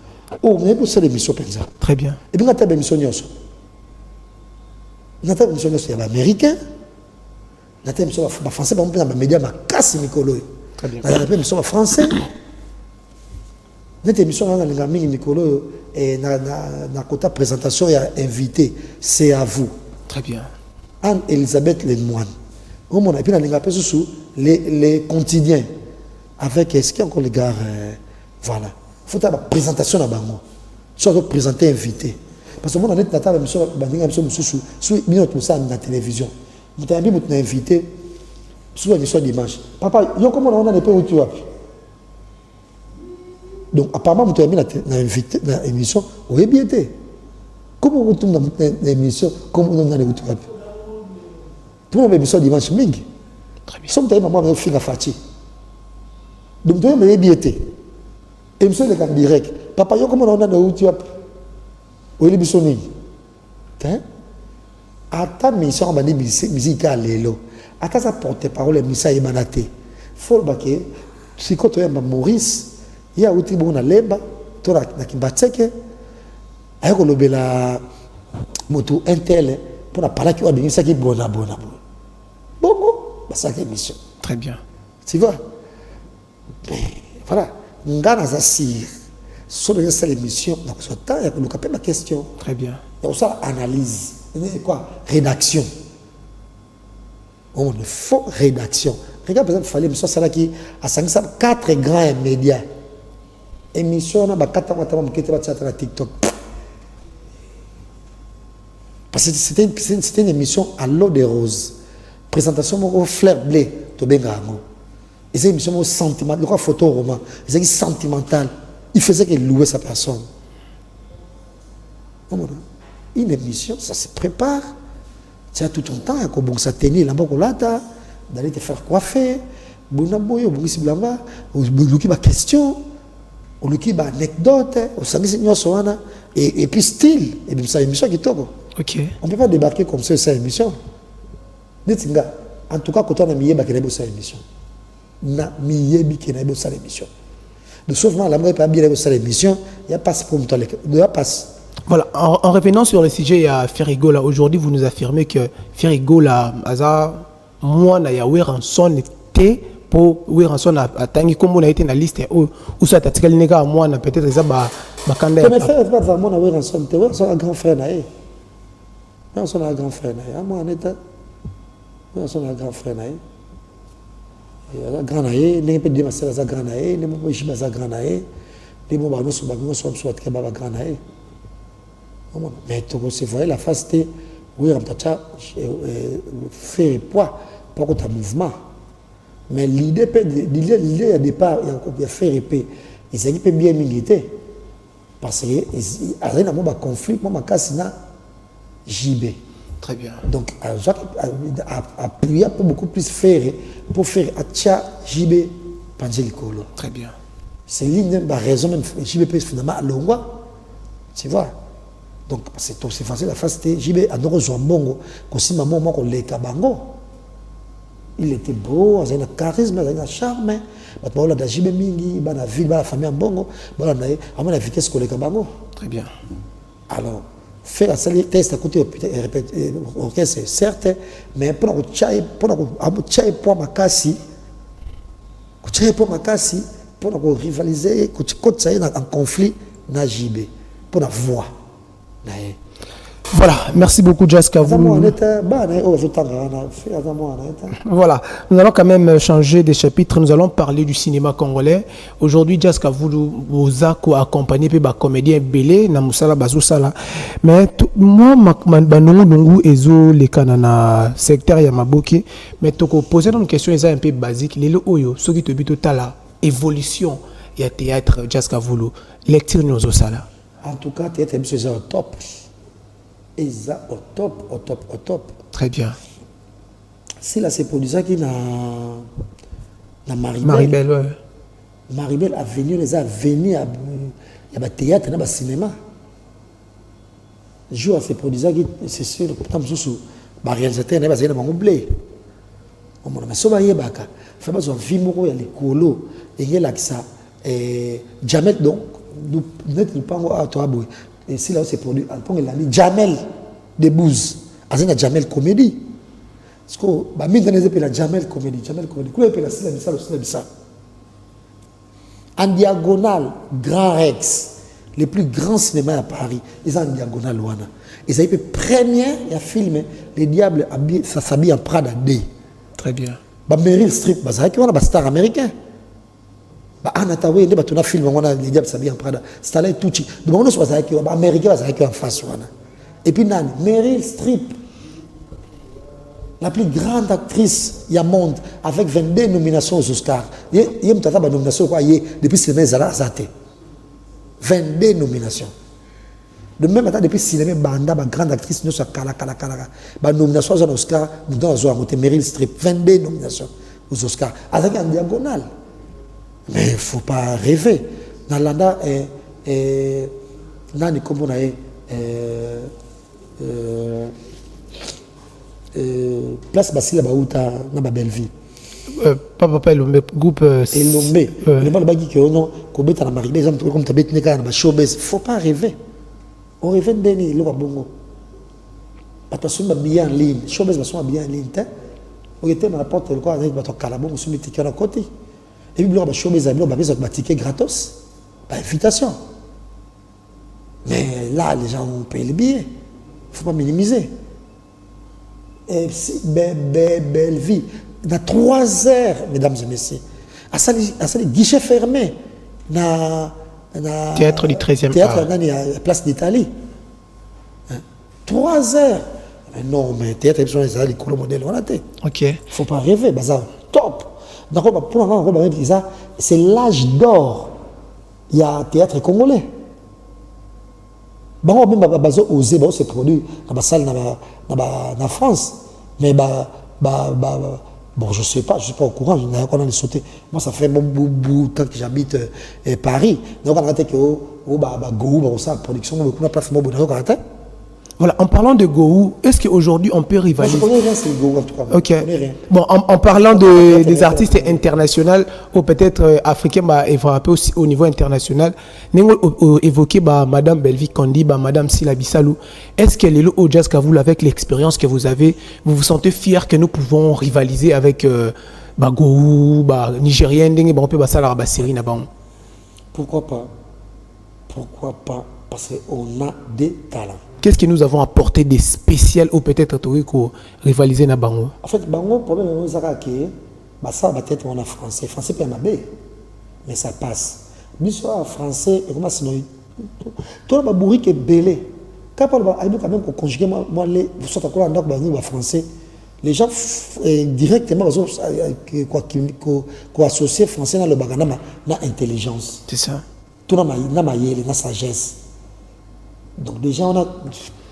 Oh, on a une sale émission. Très bien. Et puis, on a une émission. On a une émission américaine. Nata émission ba français ba mpena ba média ma casse mikolo. Très bien. Na émission ba français. Nata émission na linga mingi mikolo et na quota présentation ya invité, c'est à vous. Très bien. Anne-Elisabeth Lemoine. Au monde, et puis, on a sous les quotidiens. Avec, est-ce qu'il y a encore les gars voilà. Il faut avoir une présentation à Bango. Soit présenter invité. Parce que moi, on a une émission sur la télévision. On a invité sur l'émission dimanche. Papa, comment on a des peu où tu vas. Donc, apparemment, vous avez mis invité dans l'émission, vous avez bien été. Comment vous tournez dans l'émission, comment on a des où tu vas. Pour une émission dimanche mingi. Très bien. Somme taille maman avec fille à Fati. Donc tu as bien été. Émission de en direct. Papa yo comment on a où tu as. Où est l'émission mingi. Hein? Ata mission bandi musique à l'élo. Ata ça porte parole misa emanate. Faut baké. Si quand tu es Maurice, il y a outil bon à lemba, tu as na kimbatseke. Ayoko lobela moto intel pour la parler qui va devenir ça qui est bon. Bon, c'est ça émission. Très bien. Tu vois? Mais voilà. Ngana Zassi, sur l'émission, dans ce temps, il y a le capé ma question. Très bien. Il y a aussi analyse. Quoi? Rédaction. On faut rédaction. Regarde, par exemple, il fallait une émission qui a 4 grands médias. Émission, on a 4 ans qui étaient sur TikTok. Parce que c'était une émission à l'eau des roses. Présentation au fleur blé, to bengango. Et c'est une émission sentimentale, le photo roman, c'est sentimental. Il faisait qu'il louait sa personne. Une émission, ça se prépare. Tu as tout ton temps, il y a ça tenir là-bas, d'aller te faire coiffer, bonaboy, ou bougissi blamba, ou bougissi ba question, ou bougissi ba anecdote, ou sangi soana, et puis style, et puis ça émission qui toque. Ok. On ne peut pas débarquer comme ça, cette émission. En tout cas, quand on a mis cette émission, on a mis cette émission. De sauf que la mère pas bien cette émission, il n'y a pas ce pour toi. Il y a pas. Voilà, en revenant sur le sujet à Ferrigo, là, aujourd'hui, vous nous affirmez que Ferrigo, là, moi, il y a Weranson était pour Weranson à Tangi, comme on a été dans la liste, où ça t'a tiré le nègre à moi, peut-être ça, Canada. Mais frère, c'est pas vraiment Weranson, tu vois, c'est un grand frère. On est un grand frère. Moi, on est un grand frère. Un grand frère, il peut dire que c'est un grand frère, il peut dire que c'est un grand frère, il peut dire que c'est un grand frère. Mais tu vois, la face, c'est oui, on peut faire poids pour que tu aies un mouvement. Mais l'idée de départ, il y a faire épée. Il s'agit de bien militer. Parce qu'il y a un conflit, moi, je suis JB. Très bien. Donc, appuyer pour beaucoup plus faire pour faire Atia JB Pangelikolo. Très bien. C'est l'une des raisons même JB peut finalement à Longwa. Tu vois. Donc, c'est facile la face de JB à nous rejoindre Bongo. Comme si maman m'a collé Kabango. Il était beau, il avait un charisme, il avait un charme. Il avait JB Mingi, il avait la famille en Bongo. Il avait la vitesse collée Kabango. Très bien. Alors, faire un test à côté c'est certes, mais pour rivaliser, pour un conflit, na JB, pour la voix. Voilà, merci beaucoup Jaska. Voilà, nous allons quand même changer de chapitre, nous allons parler du cinéma congolais. Aujourd'hui, Jaska vous a accompagné par des comédiens belé, na musala bazusala. Mais moi, banongo nungu ezo le kanana secteur ya maboki, mais toko poser une question un peu basique. Lelo oyo, ce qui te bito tala évolution ya théâtre Jaska Vulu, lecture nous sala. En tout cas, théâtre c'est au top. Eza au top. Très bien. Si là c'est produit ça qui n'a Maribel, ouais. Maribel a venu, les a venus à théâtre, il y a cinéma. Joue à ces produits ça qui c'est sûr, pourtant sous réalisateur, il y a un blé. Mais ça va y baka. Fait pas son film il y a les colos et il y a ça Jamel donc nous n'êtes pas à toi boy. Et si là c'est produit, il a mis Jamel de Bouze. Il y a Jamel comédie. Parce que bah mine de la Jamel Comédie, quoi la Sila en diagonale, Grand Rex, les plus grands cinémas à Paris, ils sont en diagonale loana. Ils avaient premier à filmer les diables ça s'habille en Prada D. Très bien. Bah Meryl Streep, bah ça qui on a star américain. Bah Anatawe, les batona film on a les diables s'habillent en Prada. Stanley Tucci. Donc on soit ça qui bah américain ça qui en face loana. Et puis Nani, Meryl Streep, la plus grande actrice du monde, avec 22 nominations aux Oscars. Il y a une nomination depuis cinéma Zalaté. 22 nominations. De même temps, depuis cinéma Banda, la grande actrice, nous sommes Kala. La nomination aux Oscars, nous avons Meryl Streep. 22 nominations aux Oscars. Avec un diagonale. Mais il ne faut pas rêver. Dans l'anda, comme on a place Basile Baouta dans ma belle vie. Papa le groupe Elomé. Le mal bagi que on kobeta na marine exemple comme ta bête neka na showbiz. Faut pas rêver. On rêve d'eni lo bongo. Attention ba bien en ligne. Showbiz ba sont bien en ligne ta. On était dans la porte le quoi avec ba to kalabo on se met ticket à côté. Et puis ba showbiz ba besoin de ticket gratos. Ba invitation. Mais là les gens ont payé le billet. Faut pas minimiser. Et belle vie. Dans 3 heures, mesdames et messieurs, à ça les guichets fermés, na théâtre du 13e théâtre à place d'Italie. 3 heures. Mais non, mais théâtre les cours modèles on a été. Ok. Faut pas rêver, ça top. Donc pour l'instant, c'est l'âge d'or. Il y a un théâtre congolais. Bon, même bazo osé se produit dans la salle en France, mais bon, je sais pas au courant, je n'ai pas sauté. Moi, ça fait bon bout de temps que j'habite Paris. Donc, on a dit que Gou, ça, production, on a place voilà, en parlant de Gou, est-ce qu'aujourd'hui on peut rivaliser? Je connais rien, c'est Gou en tout cas. Ok. Rien. Bon, en parlant des artistes internationaux ou peut-être africains, et frappés aussi au niveau international, nous avons évoqué Madame Belvi Kondi, Madame Sila Bissalou. Est-ce que les au jazz Kavoul, avec l'expérience que vous avez, vous vous sentez fier que nous pouvons rivaliser avec Gou, Nigérien, on peut passer Série Nabang? Pourquoi pas? Pourquoi pas? Parce qu'on a des talents. Qu'est-ce que nous avons apporté de spécial ou peut-être pour rivaliser na Bango? En fait, Bango, le problème c'est que ça va être en français. Français peut m'aber, mais ça passe. Mais soit français, et comment sinon tout le monde est belé. Quand on va quand même conjuguer moi les soit à quoi en français, les gens directement quoi associer français dans le bagana na intelligence. C'est ça. Tout na na sagesse. Donc déjà,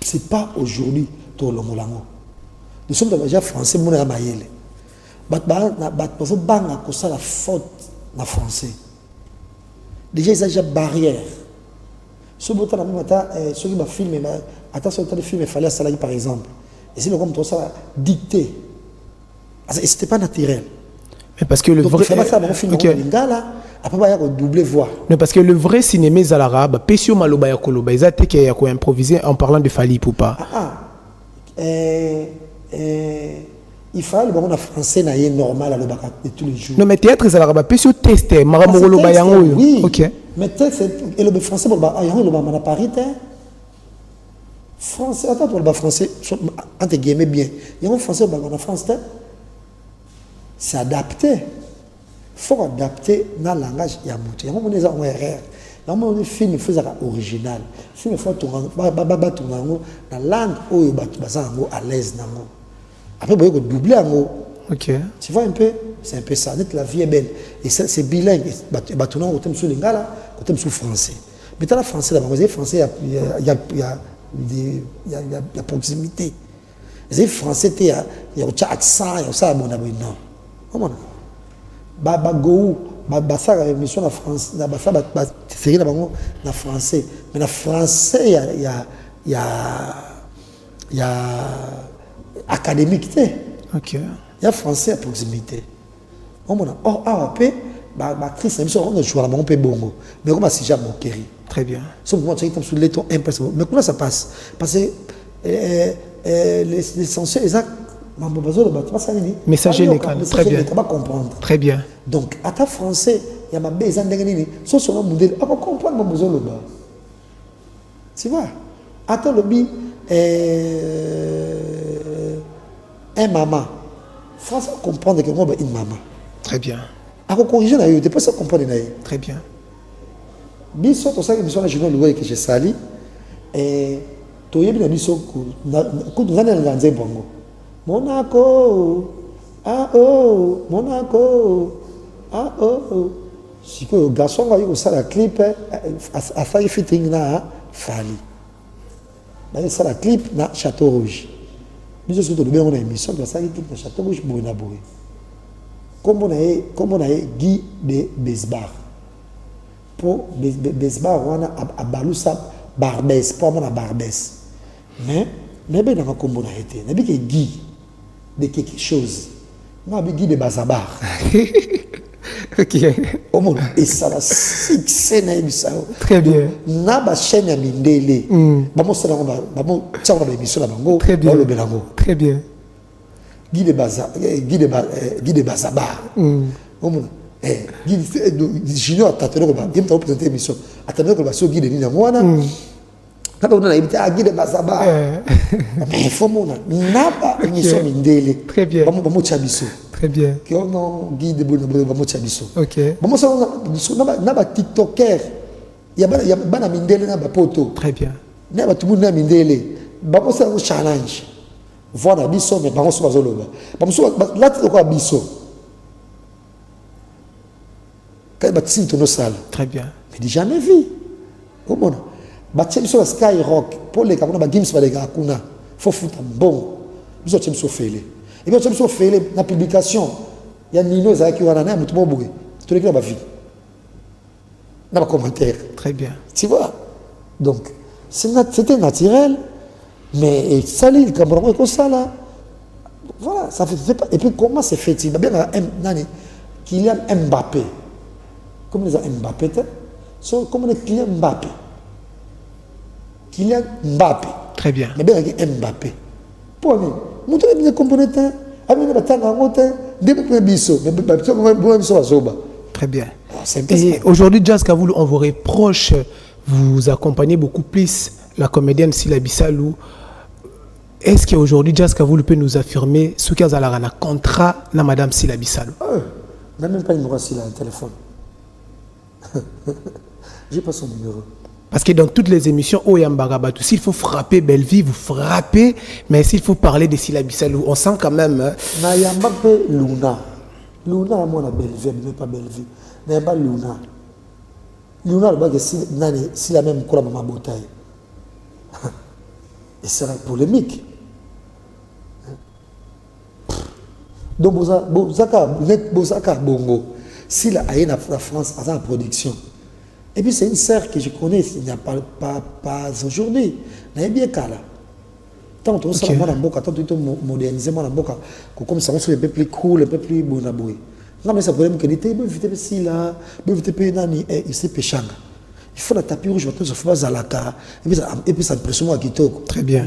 c'est pas aujourd'hui tout le monde. Nous sommes déjà français, nous sommes maïle. Nous sommes la faute en français. Déjà, ils ont déjà barrière. Ce qui m'a filmé, attention, le film, il fallait ça par exemple. Et c'est comme tout ça, dicté. Et c'était pas naturel. Mais parce que le donc, vrai. Après, il y a double voix. Mais parce que le vrai cinéma est à l'arabe, Pesio Maloba Yakoloba, ils ont improvisé en parlant de Fali Poupa. Il fallait que français n'est normal à l'Obakat de tous les jours. Non, mais théâtre est à l'arabe, Pesio testé, Maramoro Bayango. Oui. Ok. Mais texte, et le français, il a Paris, français, attends, pour le français, entre guillemets bien. Il y a un français, en France, c'est adapté. Il faut adapter dans le langage Yamouti. Il y a des erreurs. Il y a des films qui sont original. Les films qui sont dans la langue où ils sont à l'aise. Après, il faut doubler. Ok. Tu vois un peu? C'est un peu ça. La vie est belle. Et c'est bilingue. Il y a des sous lingala, des sous français. Mais dans le français, il y a proximité. Les français, il y a un accent, il y a ça. Non. Comment? Go, ça émission en France, série en français. Mais en français, il y a académique. Ok. Il y a français à proximité. Or, après, actrice, on joue à la bongo. Mais comment si jamais Mokéri? Très bien. Sauf que moi, tu sur les impressionnant. Mais comment ça passe? Parce que les censeurs, Messager local, très bien. On va comprendre. Très bien. Donc, à ta français, il y a ma besoin d'engagner. Soit sur le modèle, on va comprendre mon besoin là-bas. Tu vois? À ta lobby, un maman. Français, on comprend que moi, une maman. Très bien. À corriger, il n'y a pas ça comprendre. Très bien. Biso, tu sais que je suis le que j'ai sali. Et tu es bien biso, tu es dans bongo. Monaco, ah oh, Monaco, ah oh. Si le garçon va y faire la clip, à faire fitting na Fali. Il y a la clip na Château Rouge. Nous sommes dans une émission de la clip na Château Rouge pour une abouée. Comme on a Guy de Besbar. Pour Besbar, on a Baloussa Barbès, pour moi, on a Barbès. Mais bien dans comme on a été, mais Guy de quelque chose. On a Guy de Bazabar. Ok. Et ça va succès na émission. Très bien. Na ba chaîne ya mindele. Bamo sala bamo tsawa ba émission la bango. Très bien. Très bien. Guy de Bazabar. Junior attendait que je me présente l'émission. Attendez que je Guy de Nina Moana. Quand on a invité à Guy de Bazabar. Mais il faut mon naba émission mindele. Très bien. Bamo tchabiso. Très bien. Que on Guy de Bamo tchabiso. Ok. Bamo sala naba TikToker. Il y a bana mindele naba poto. Très bien. Naba tout le monde na mindele. Bamo sala un challenge. Voilà biso mais bamo so bazoloba. Bamo so là tu quoi biso. Quand bâtiment tourne salle. Très bien. Mais j'ai jamais vu. Comment? Bâtiment sur Skyrock pour les camons, bah Gims va les gars kuna. Faut foutre bon. Nous autres sommes fêlés. Et bien nous sommes fêlés. La publication, il y a Nino Zaki ou Anana, mais tout le monde bouge. Tout le monde a vu. Dans les commentaires. Très bien. Tu vois? Donc c'était naturel, mais ça l'île comme comme ça là. Voilà, ça fait pas. Et puis comment c'est fait? Il y a bien Kylian Mbappé. Comme les Mbappé, comme les clients Mbappé. Kylian Mbappé. Très bien. Mais bien avec Mbappé. Pour nous, nous devons bien comprendre. Très bien. Et aujourd'hui, Jazz Kavoulou, on vous reproche, vous accompagnez beaucoup plus la comédienne Sila Bissalou. Est-ce qu'aujourd'hui, Jazz Kavoulou peut nous affirmer ce qu'il y a un contrat na Madame Sila Bissalou? Je n'ai même pas le numéro Sila au téléphone. J'ai pas son numéro. Parce que dans toutes les émissions, s'il faut frapper Belleville, vous frappez, mais s'il faut parler de Sila Bissalou, on sent quand même. Nayamba pe Luna. Luna, moi, la Belleville, mais pas Belleville. Nayamba Luna. Luna, le bague, si la même quoi, ma bataille. Et c'est la polémique. Donc, Bozaka Bongo. Si la Aïe la France a la production. Et puis c'est une sœur que je connais, il n'y a pas aujourd'hui. Il y a bien qu'à là. Tant que ça, tant que moderniser mon boca, comme ça, on soit un peu plus cool, un peu plus bon à bouer. Non, mais ça problème que l'été, il faut si là, il faut payer nani, il s'est péchanga. Il faut la tapis rouge, il faut faire Zalaka, et puis ça te pression à Kitoko. Très bien.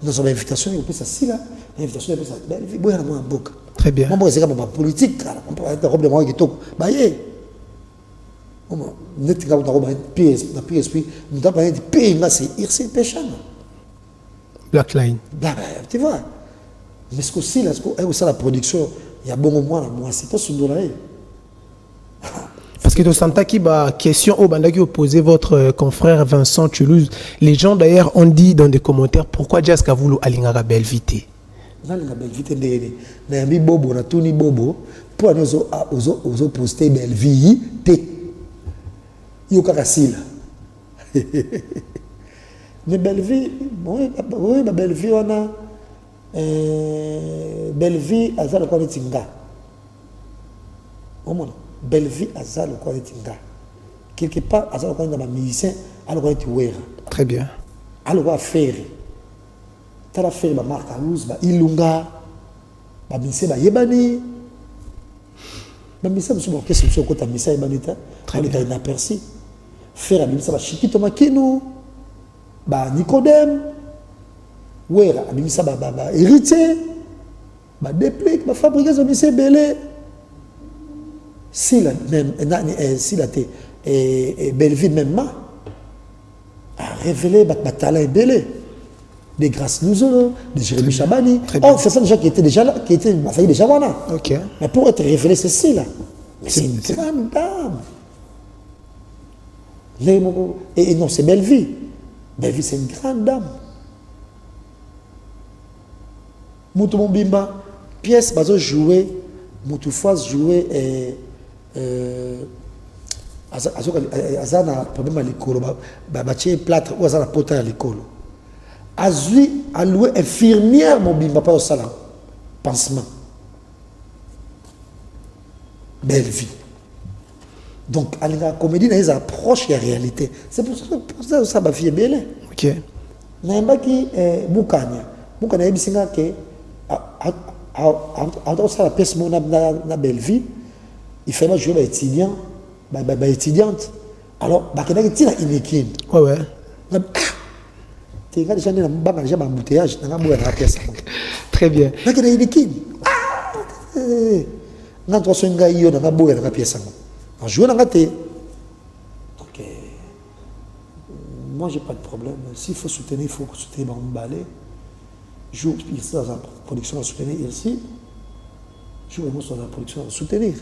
Nous avons une invitation, il faut ça si là, l'invitation, il faut ça, il faut avoir un boca. Très bien. Moi, c'est comme ma politique, on peut être robe de moi qui toque. Bah, yé. Nous avons un PSP, nous avons un pays, c'est péchant. Blackline. Tu vois. Mais ce que si, là, c'est la production, il y a bon moment, moi, c'est pas ce que Parce que tu sens qu'il y a une question au Banda qui opposait votre confrère Vincent Toulouse. Les gens d'ailleurs ont dit dans des commentaires pourquoi Jazz Kavoulou Alingara Belvité. Dans la Belvité, il y a un bobo, il y a un bobo, pour nous poster Belvité. Il y a un cas mais Belleville, oui, Belleville, on a Belleville, Azal, quoi, Tinga. Au moins, Belleville, Azal, quoi, Tinga. Quelque part, Azal, quoi, dans musicien, alors quoi, tu très bien. Alors quoi, faire. Tu as fait ma marque à Luz, Ilunga, ma musicien, Yebani. Ma musicien, je suis bon, qu'est-ce que tu as côté musicien, Yebanita? Très bien. Tu as inaperçu. Faire la musicien, Chikito Makino. Nicodème, ouais, abimisa héritier, Bah déplique, bah fabriquer son lycée belé. Si la même, si la té et Belleville même ma a révélé bah talent belé. Des Grâce Nouzolo, de Jérémy Chabani. Oh, c'est ça déjà qui était déjà là, qui était déjà là. Ok. Mais pour être révélé, c'est ci là. Mais c'est une grande dame. Et non, c'est Belleville. Belleville, c'est une grande dame. Moutou Mbimba, pièce, bazo jouer, Moutou Foise jouer et. Azana problème à l'école, bâtir plâtre ou Azana potin à l'école. Azui a loué infirmière mon bimba pas au salon. Pansement. Belle vie. Donc, à la comédie, ils approchent la réalité. C'est pour ça que ça ma fille est belle. Ok. N'a qui Moukania. Moukania est bien que à la pièce na belle vie, il fait jouer les étudiants, les étudiantes. Alors, il y a des inéquines. Ouais. Tu as déjà dit que j'ai un embouteillage, tu as un pièce. Très bien. Il y a des inéquines. Quand tu as un gars, tu as un pièce. En jouant dans la télé. Donc, moi, je n'ai pas de problème. S'il faut soutenir, il faut soutenir mon balai. Joue ici dans la production à soutenir ici. Joue vraiment sur la production à soutenir.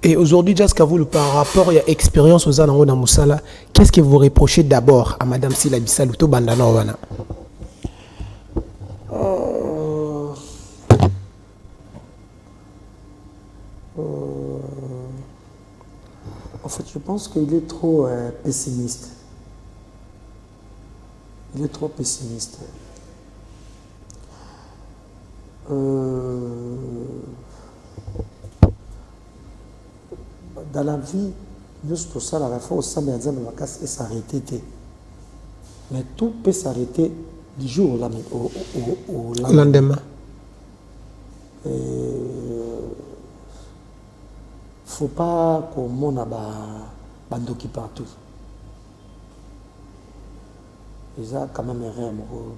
Et aujourd'hui, Jazz Kavoul, par rapport à l'expérience aux Anango dans Moussala, qu'est-ce que vous reprochez d'abord à Madame Sila Bissal ou Bandana Owana? En fait, je pense qu'il est trop pessimiste. Il est trop pessimiste. Dans la vie, juste pour ça, la fois où ça m'a dit que s'arrêter. Mais tout peut s'arrêter du jour au lendemain. Il ne faut pas qu'on monte à Bandoki partout. Et ça, quand même, un rêve,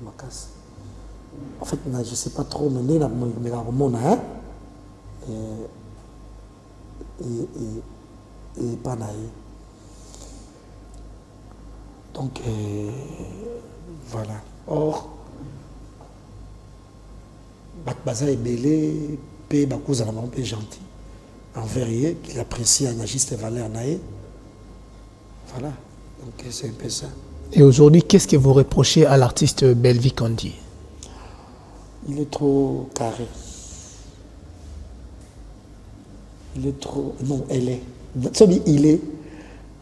ma casse. En fait, je ne sais pas trop, mais je suis mon hein? Et pas naïf. Donc, voilà. Or, Bakbaza est belé, paye Bakouza la maman, gentil. Envers eux, qu'il apprécie un agiste valeur naïf. Voilà. Donc, c'est un peu ça. Et aujourd'hui, qu'est-ce que vous reprochez à l'artiste Belleville Kandi? Il est trop carré. Il est trop... Non, elle est. Il est...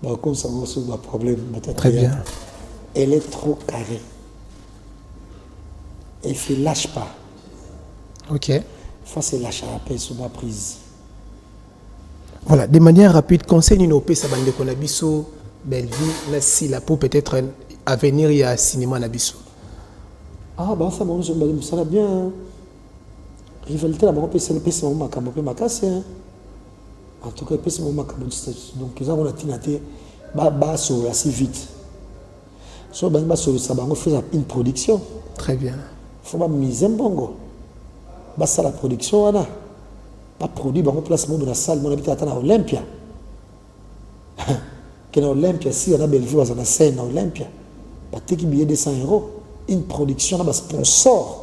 Bon, comme ça, on a un problème. Très bien. Elle est trop carrée. Elle ne se lâche pas. Ok. Il faut se lâcher après sur ma prise. Voilà, de manière rapide, conseil une OP, ça va nous connaître Belleville, là, si la peau peut-être à venir, il y a un cinéma Nabiso. Ah, bah ça, ça va bien. Rivalité, la maman peut se ma casse. En tout cas, c'est mon macabre. Donc, ils ont été assez vite. So, on fait une production. Très bien. Il faut miser un bongo. Ça, la production, on a. Pas produit, on place dans la salle, on habite à Olympia. Que dans Olympia, si on a Belleville, on a scène à Olympia. Pas de billet de 100 €. Une production, on a un sponsor.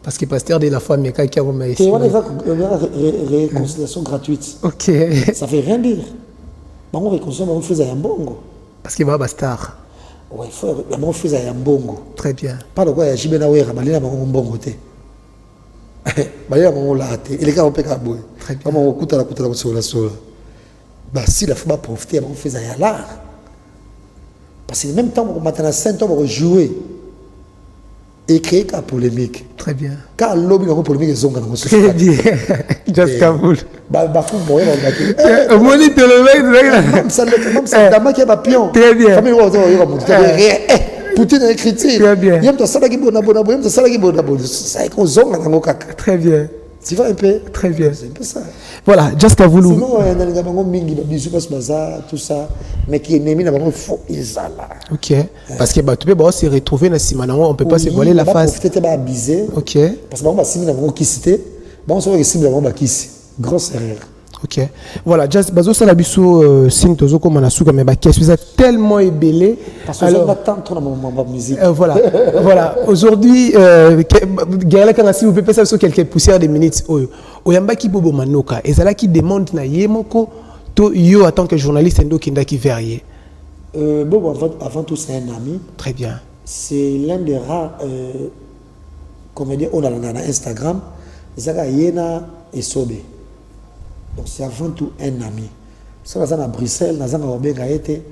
Parce que pasteur de la foi, mais qui a remis ici. Et on a réconciliation gratuite. Ok. Ça ne veut rien dire. On réconcilie, on faisait un bongo. Parce qu'il va y bastard. Oui, on faisait un bongo. Très bien. Pas de quoi, il y a Jibenawera, il y a un bongo. Il y a un latte. Il y a un peu de boue. Très bien. On a la sola. Si la femme a profité, on faisait un l'art. Parce que même temps, on a la scène, on va jouer. Et créer la polémique. Très bien. Car l'homme est polémique, ils ont gagné. Très bien. Just Kaboul. Au moins, il te le c'est dama qui est papillon. Très bien. Poutine est critique. Très bien. Il y a un salagi bon. Ça est qu'on zonga dans mon caca. Très bien. Tu vois un peu. Très bien. C'est un peu ça. Voilà, Just Kavulu. Sinon, dans les gabangos mingi, bisous passe bazar, tout ça. Mais qui est némi, là, il faut Isala. Ok. Parce que tu peux se retrouver dans Simanango, on ne peut pas se voiler la face. Peut-être pas abuser. Ok. Parce que si on a qui cité, on sait que si on a qui grosse erreur. Ok. Voilà, Just Bazo Salabiso, signe Tozo comme on a su comme un qu'est-ce vous êtes tellement ébellé. Parce que on attend trop dans ma musique. Voilà. Voilà. Aujourd'hui, Guerre Kanasi, vous pouvez faire sur quelques poussières de minutes. Oyamba qui bobo manoka. Et c'est là qui demande na yemoko to yo en tant que journaliste endo kinda qui verrier. Bobo avant tout c'est un ami. Très bien. C'est l'un des rares comédiens on a Instagram. Zaka Yena et Sobe. Donc c'est avant tout un ami. Ça va à Bruxelles, dans un Robin Gaëté,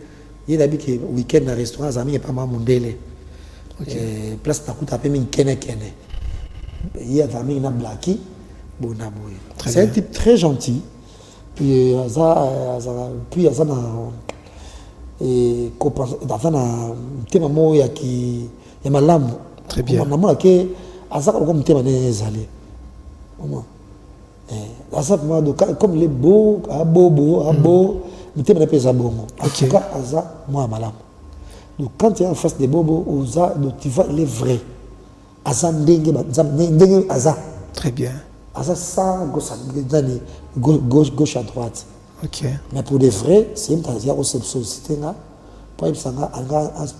il y a des week-end dans un restaurant, les amis et pas mal mondele. Place Takuta appelle une kene. Il y a des amis qui ont Blackie, Bonaboui. C'est un type très gentil. Puis il y a et dans un thème qui est malade. Très bien. Comme les beaux, bobo, mais tu me pèses à bon. En tout cas, moi, madame. Donc, quand tu es en face des bobos, tu vois les vrais. Très bien. Gauche à droite. Ok. Mais pour les vrais, c'est une tasia au sollicité. Parce que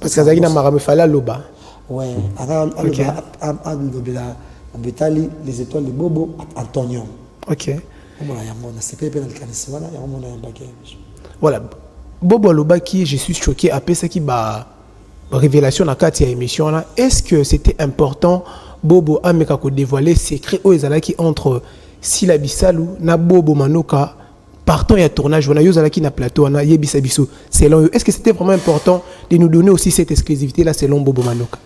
ça y a un fala loba. Ouais, les étoiles de Bobo, Antonio. Ok. Voilà. Bobo Lobaki, je suis choqué après ce qui va révélation dans la émission là. Est-ce que c'était important Bobo Ameka ko dévoiler secret aux Ezalaki entre Sila Bisalou na Bobo Manoka partant et tournage on a Yozalaki na plateau na Yebisa Biso selon eux. Est-ce que c'était vraiment important de nous donner aussi cette exclusivité là selon Bobo Manoka?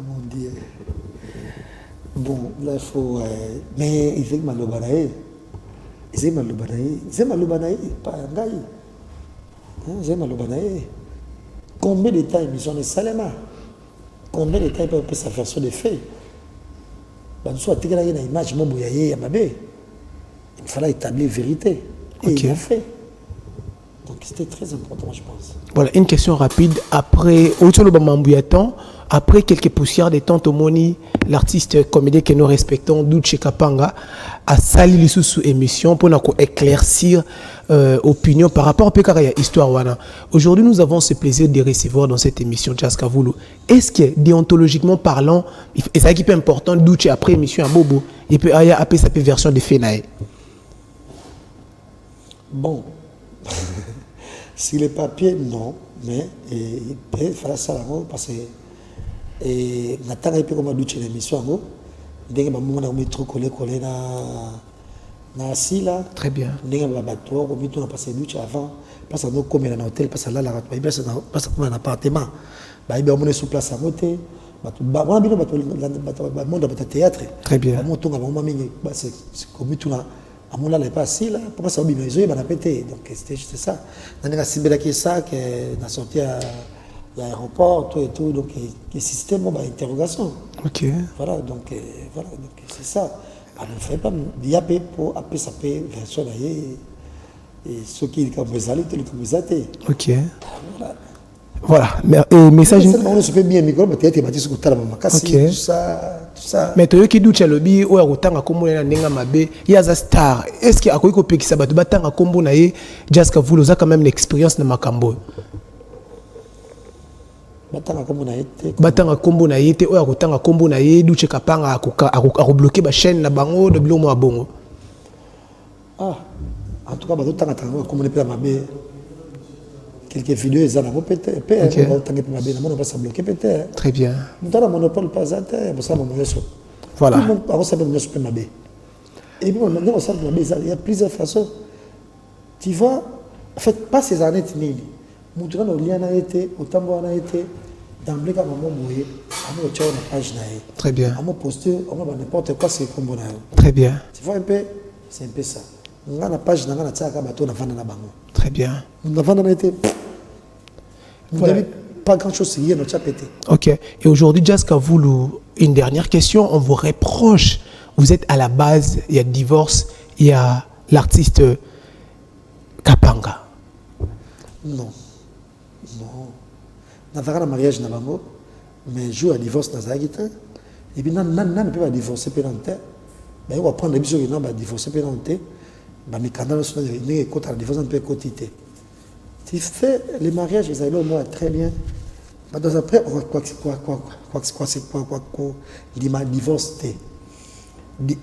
Mon Dieu. Bon, là, il faut. Mais il fait que Malobanaï. Il fait Malobanaï. Pas un gars. Il fait Malobanaï. Combien de temps émission est Salema? Combien de temps il peut sa version de fait? Il fallait établir vérité. Et il a fait. Donc c'était très important, je pense. Voilà, une question rapide. Après quelques poussières de Tanto Moni, l'artiste comédien que nous respectons, Duce Kapanga, a sali les sous émission pour nous éclaircir opinion par rapport à l'histoire. Aujourd'hui, nous avons ce plaisir de recevoir dans cette émission Just Kavulu. Est-ce que, déontologiquement parlant, et ça qui est important, Duce après émission à Bobo, il peut y avoir sa version de Fenae? Bon. Si les papiers, non, mais il peut faire ça parce que et maintenant il peut comme doucher l'émission dès que maman a mis trop collé na si là très bien dès que bateau comme tout on a passé doucher avant parce que nous comme dans hôtel parce que là il passe comme un appartement bah il on est sous place à côté bah on a bien bateau monde de théâtre très bien mon ton maman mingi bah c'est comme tout là à mon là n'est pas assis là pour ça bien ils ont pété donc c'était juste ça dans la cibela qui ça que na sorti à l'aéroport, tout et tout, donc le système d'interrogation. Ok. Voilà, donc c'est ça. Alors, il ne fait pas diapé pour appeler sa version et ceux qui sont comme ça, ok. Voilà. Et message. On se fait bien, micro, mais tu es bâti sur le talent, tout ça. Mais tu as qui doute le bi ou à autant à combo na nenga mabe, il y a des stars. Est-ce qu'il y a quoi qui peut battre battant à combo na ye, Just Kavulu, ça quand même l'expérience de Makambo. Batanga kombo na yete oya kotanga kombo na ye Duce Kapanga a bloquer ba chaîne na bango de blomo a bongo. Ah, en tout cas bato tanga tanga kombo ne pe mabe quelques vidéos ils en ont peut-être tanga pe mabe na mono pas bloquer peut-être. Très bien. Dans monopole pas ça pour ça mon yeso. Voilà. On s'appelle mon yeso pe mabe. Et puis maintenant on s'appelle mabe il y a plusieurs façons. Tu vois en fait pas ces années tini. Moutoura no liana été autant on a été d'emblée quand maman mouillé on a tchao na page na. Très bien. On a posté on a n'importe quoi c'est comme bon. Très bien. Tu vois un peu c'est un peu ça. On a la page na na tsaka bato na vanda na bango. Très bien. Na vanda na été. Voilà. pas grand-chose, c'est rien, notre pété. Ok. Et aujourd'hui, Jazz Kavoulou, une dernière question. On vous reproche, vous êtes à la base, il y a divorce, il y a l'artiste Kapanga. Non. Dans le mariage, mais jour à divorce dans la guitare. Et puis, on peut divorcer pénanté. On va prendre les bisous qui ont divorcé pénanté. Mais quand on a divorce, on peut quotiter. Tu fais les mariages, ils allaient au moins très bien. Mais après, on va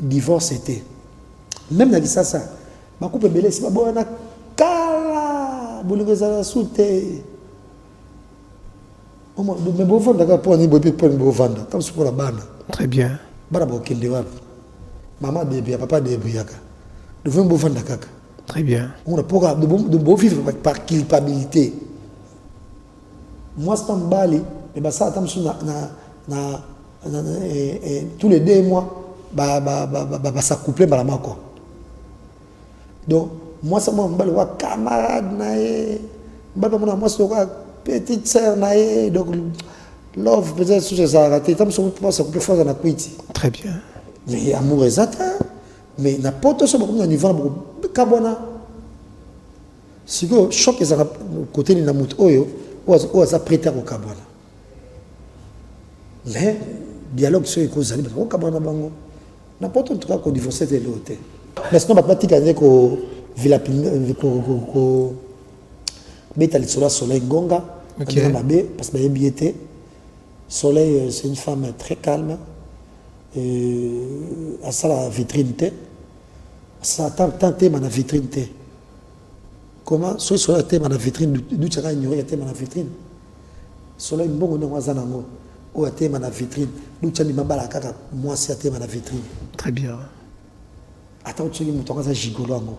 divorce était. Même dans ça, ma coupe est belle, c'est pas bon, on a kala, boulevard sauté. Mais bon vendre d'accord pour un bon vendre. Comme c'est pour la bande. Très bien. Bana ba okende wa. Maman débia, papa débia. De bon vendre d'accord. Très bien. On a pas de bon vivre par culpabilité. Moi c'est en Bali, et ben ça attend sur tous les 2 mois ça couplé par la main quoi. Donc moi ça moi Bali wa camarade nae. Moi c'est petite sœur nae donc love peut-être sur ça raté tam sur pas ça couper force na kuiti. Très bien. Mais amour exact mais n'importe ce moment niveau kabona. Si go choc est à côté ni na mutu oyo ou ça prêter au kabona. Mais dialogue sur cause ali au kabona bango. N'importe en tout cas qu'on divorcer de l'autre. Mais sinon pas tika ko villa ko Bétal Soleil Gonga, parce que BT. Soleil, c'est une femme très calme. À ça, la vitrine. Ça a tant de la vitrine. Comment Soleil a la vitrine, d'où tu as ignoré la vitrine. Soleil bon, on a un ou a la vitrine, d'où tu as dit ma kaka, moi c'est à la vitrine. Très bien. Attends, tu as dit gigolo.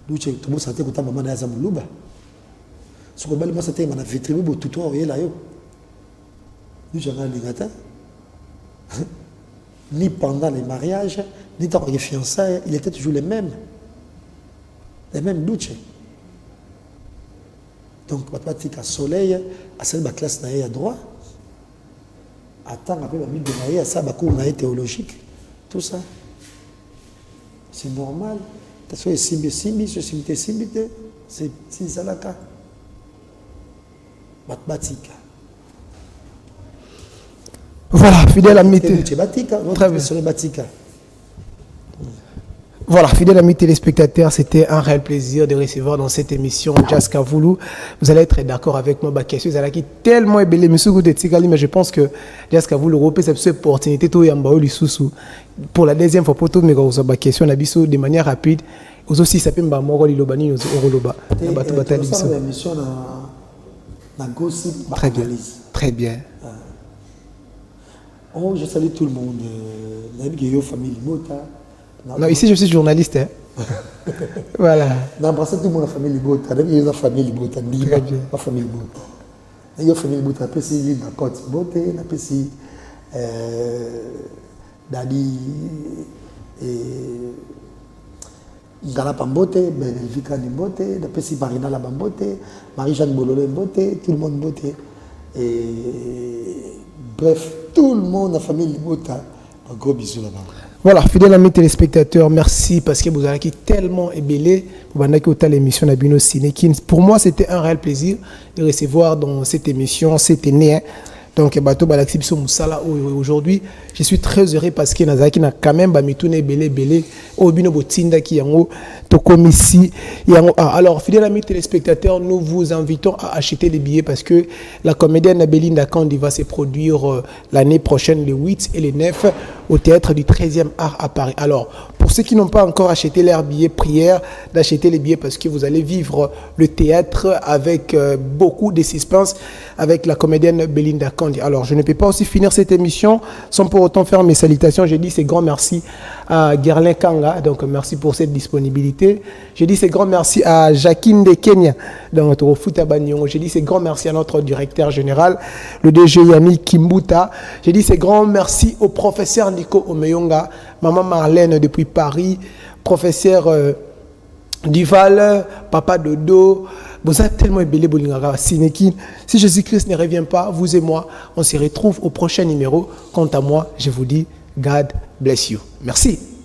D'où tu as dit que ta maman est à Moulouba. Ce que moi c'était ma vitrine pour tout toi là yo. Nous j'avais un gâteau. Ni pendant les mariages, ni dans les fiançailles, il était toujours les mêmes douches. Donc papa tika soleil à celle de classe naïe à droit. Attends après ma vie de naïe à ça ba cours naïe théologique. Tout ça. C'est normal. Parce que c'est ça la cas. Mathématique. Voilà, fidèle ami. Voilà, fidèle amis téléspectateurs, c'était un réel plaisir de recevoir dans cette émission Jazz Kavoulou. Vous allez être d'accord avec moi, question qui tellement ébélé, mais je pense que Jazz Kavoulou repère cette opportunité pour la deuxième fois pour tout, mais vous avez question de manière rapide. Vous aussi, ça peut me Très bien. Très bien. Oh, je salue tout le monde. Famille Libota. Non, ici je suis journaliste. Hein. Voilà. J'embrasse tout le monde, la famille Libota. La famille Libota. La famille Libota. La famille Libota. Après, c'est l'île de Côte Beauté. Après, c'est Dadi et Ngala Pambote, Vika Nimbote. Après, c'est Marina La Bambote, Marie-Jeanne Bololé Mbote, tout le monde Mbote. Et bref, tout le monde, la famille Libota. Un gros bisou là-bas. Voilà, fidèles amis téléspectateurs, merci parce que vous avez tellement ébélé pour l'émission Nabino Cinékin. Pour moi, c'était un réel plaisir de recevoir dans cette émission. C'était né. Donc, aujourd'hui, je suis très heureux parce que Nazaki n'a quand même belé. Obino Botinda qui yango Tokomisi yango. Alors, fidèles amis téléspectateurs, nous vous invitons à acheter les billets parce que la comédienne Belinda Kandi va se produire l'année prochaine, le 8 et le 9, au théâtre du 13e art à Paris. Alors, pour ceux qui n'ont pas encore acheté leurs billets, prière d'acheter les billets parce que vous allez vivre le théâtre avec beaucoup de suspense avec la comédienne Belinda Kandi. Alors, je ne peux pas aussi finir cette émission sans pour autant faire mes salutations. Je dis ces grands merci à Gerlin Kanga, donc merci pour cette disponibilité. Je dis ces grands merci à Jacqueline de Kenya, dans notre foot à Bagnon. Je dis ces grands merci à notre directeur général, le DG Yannick Kimbuta. Je dis ces grands merci au professeur Nico Omeyonga, maman Marlène depuis Paris, professeur Duval, papa Dodo, Vous avez tellement ébélé Bolingara, Sinekin. Si Jésus-Christ ne revient pas, vous et moi, on se retrouve au prochain numéro. Quant à moi, je vous dis, God bless you. Merci.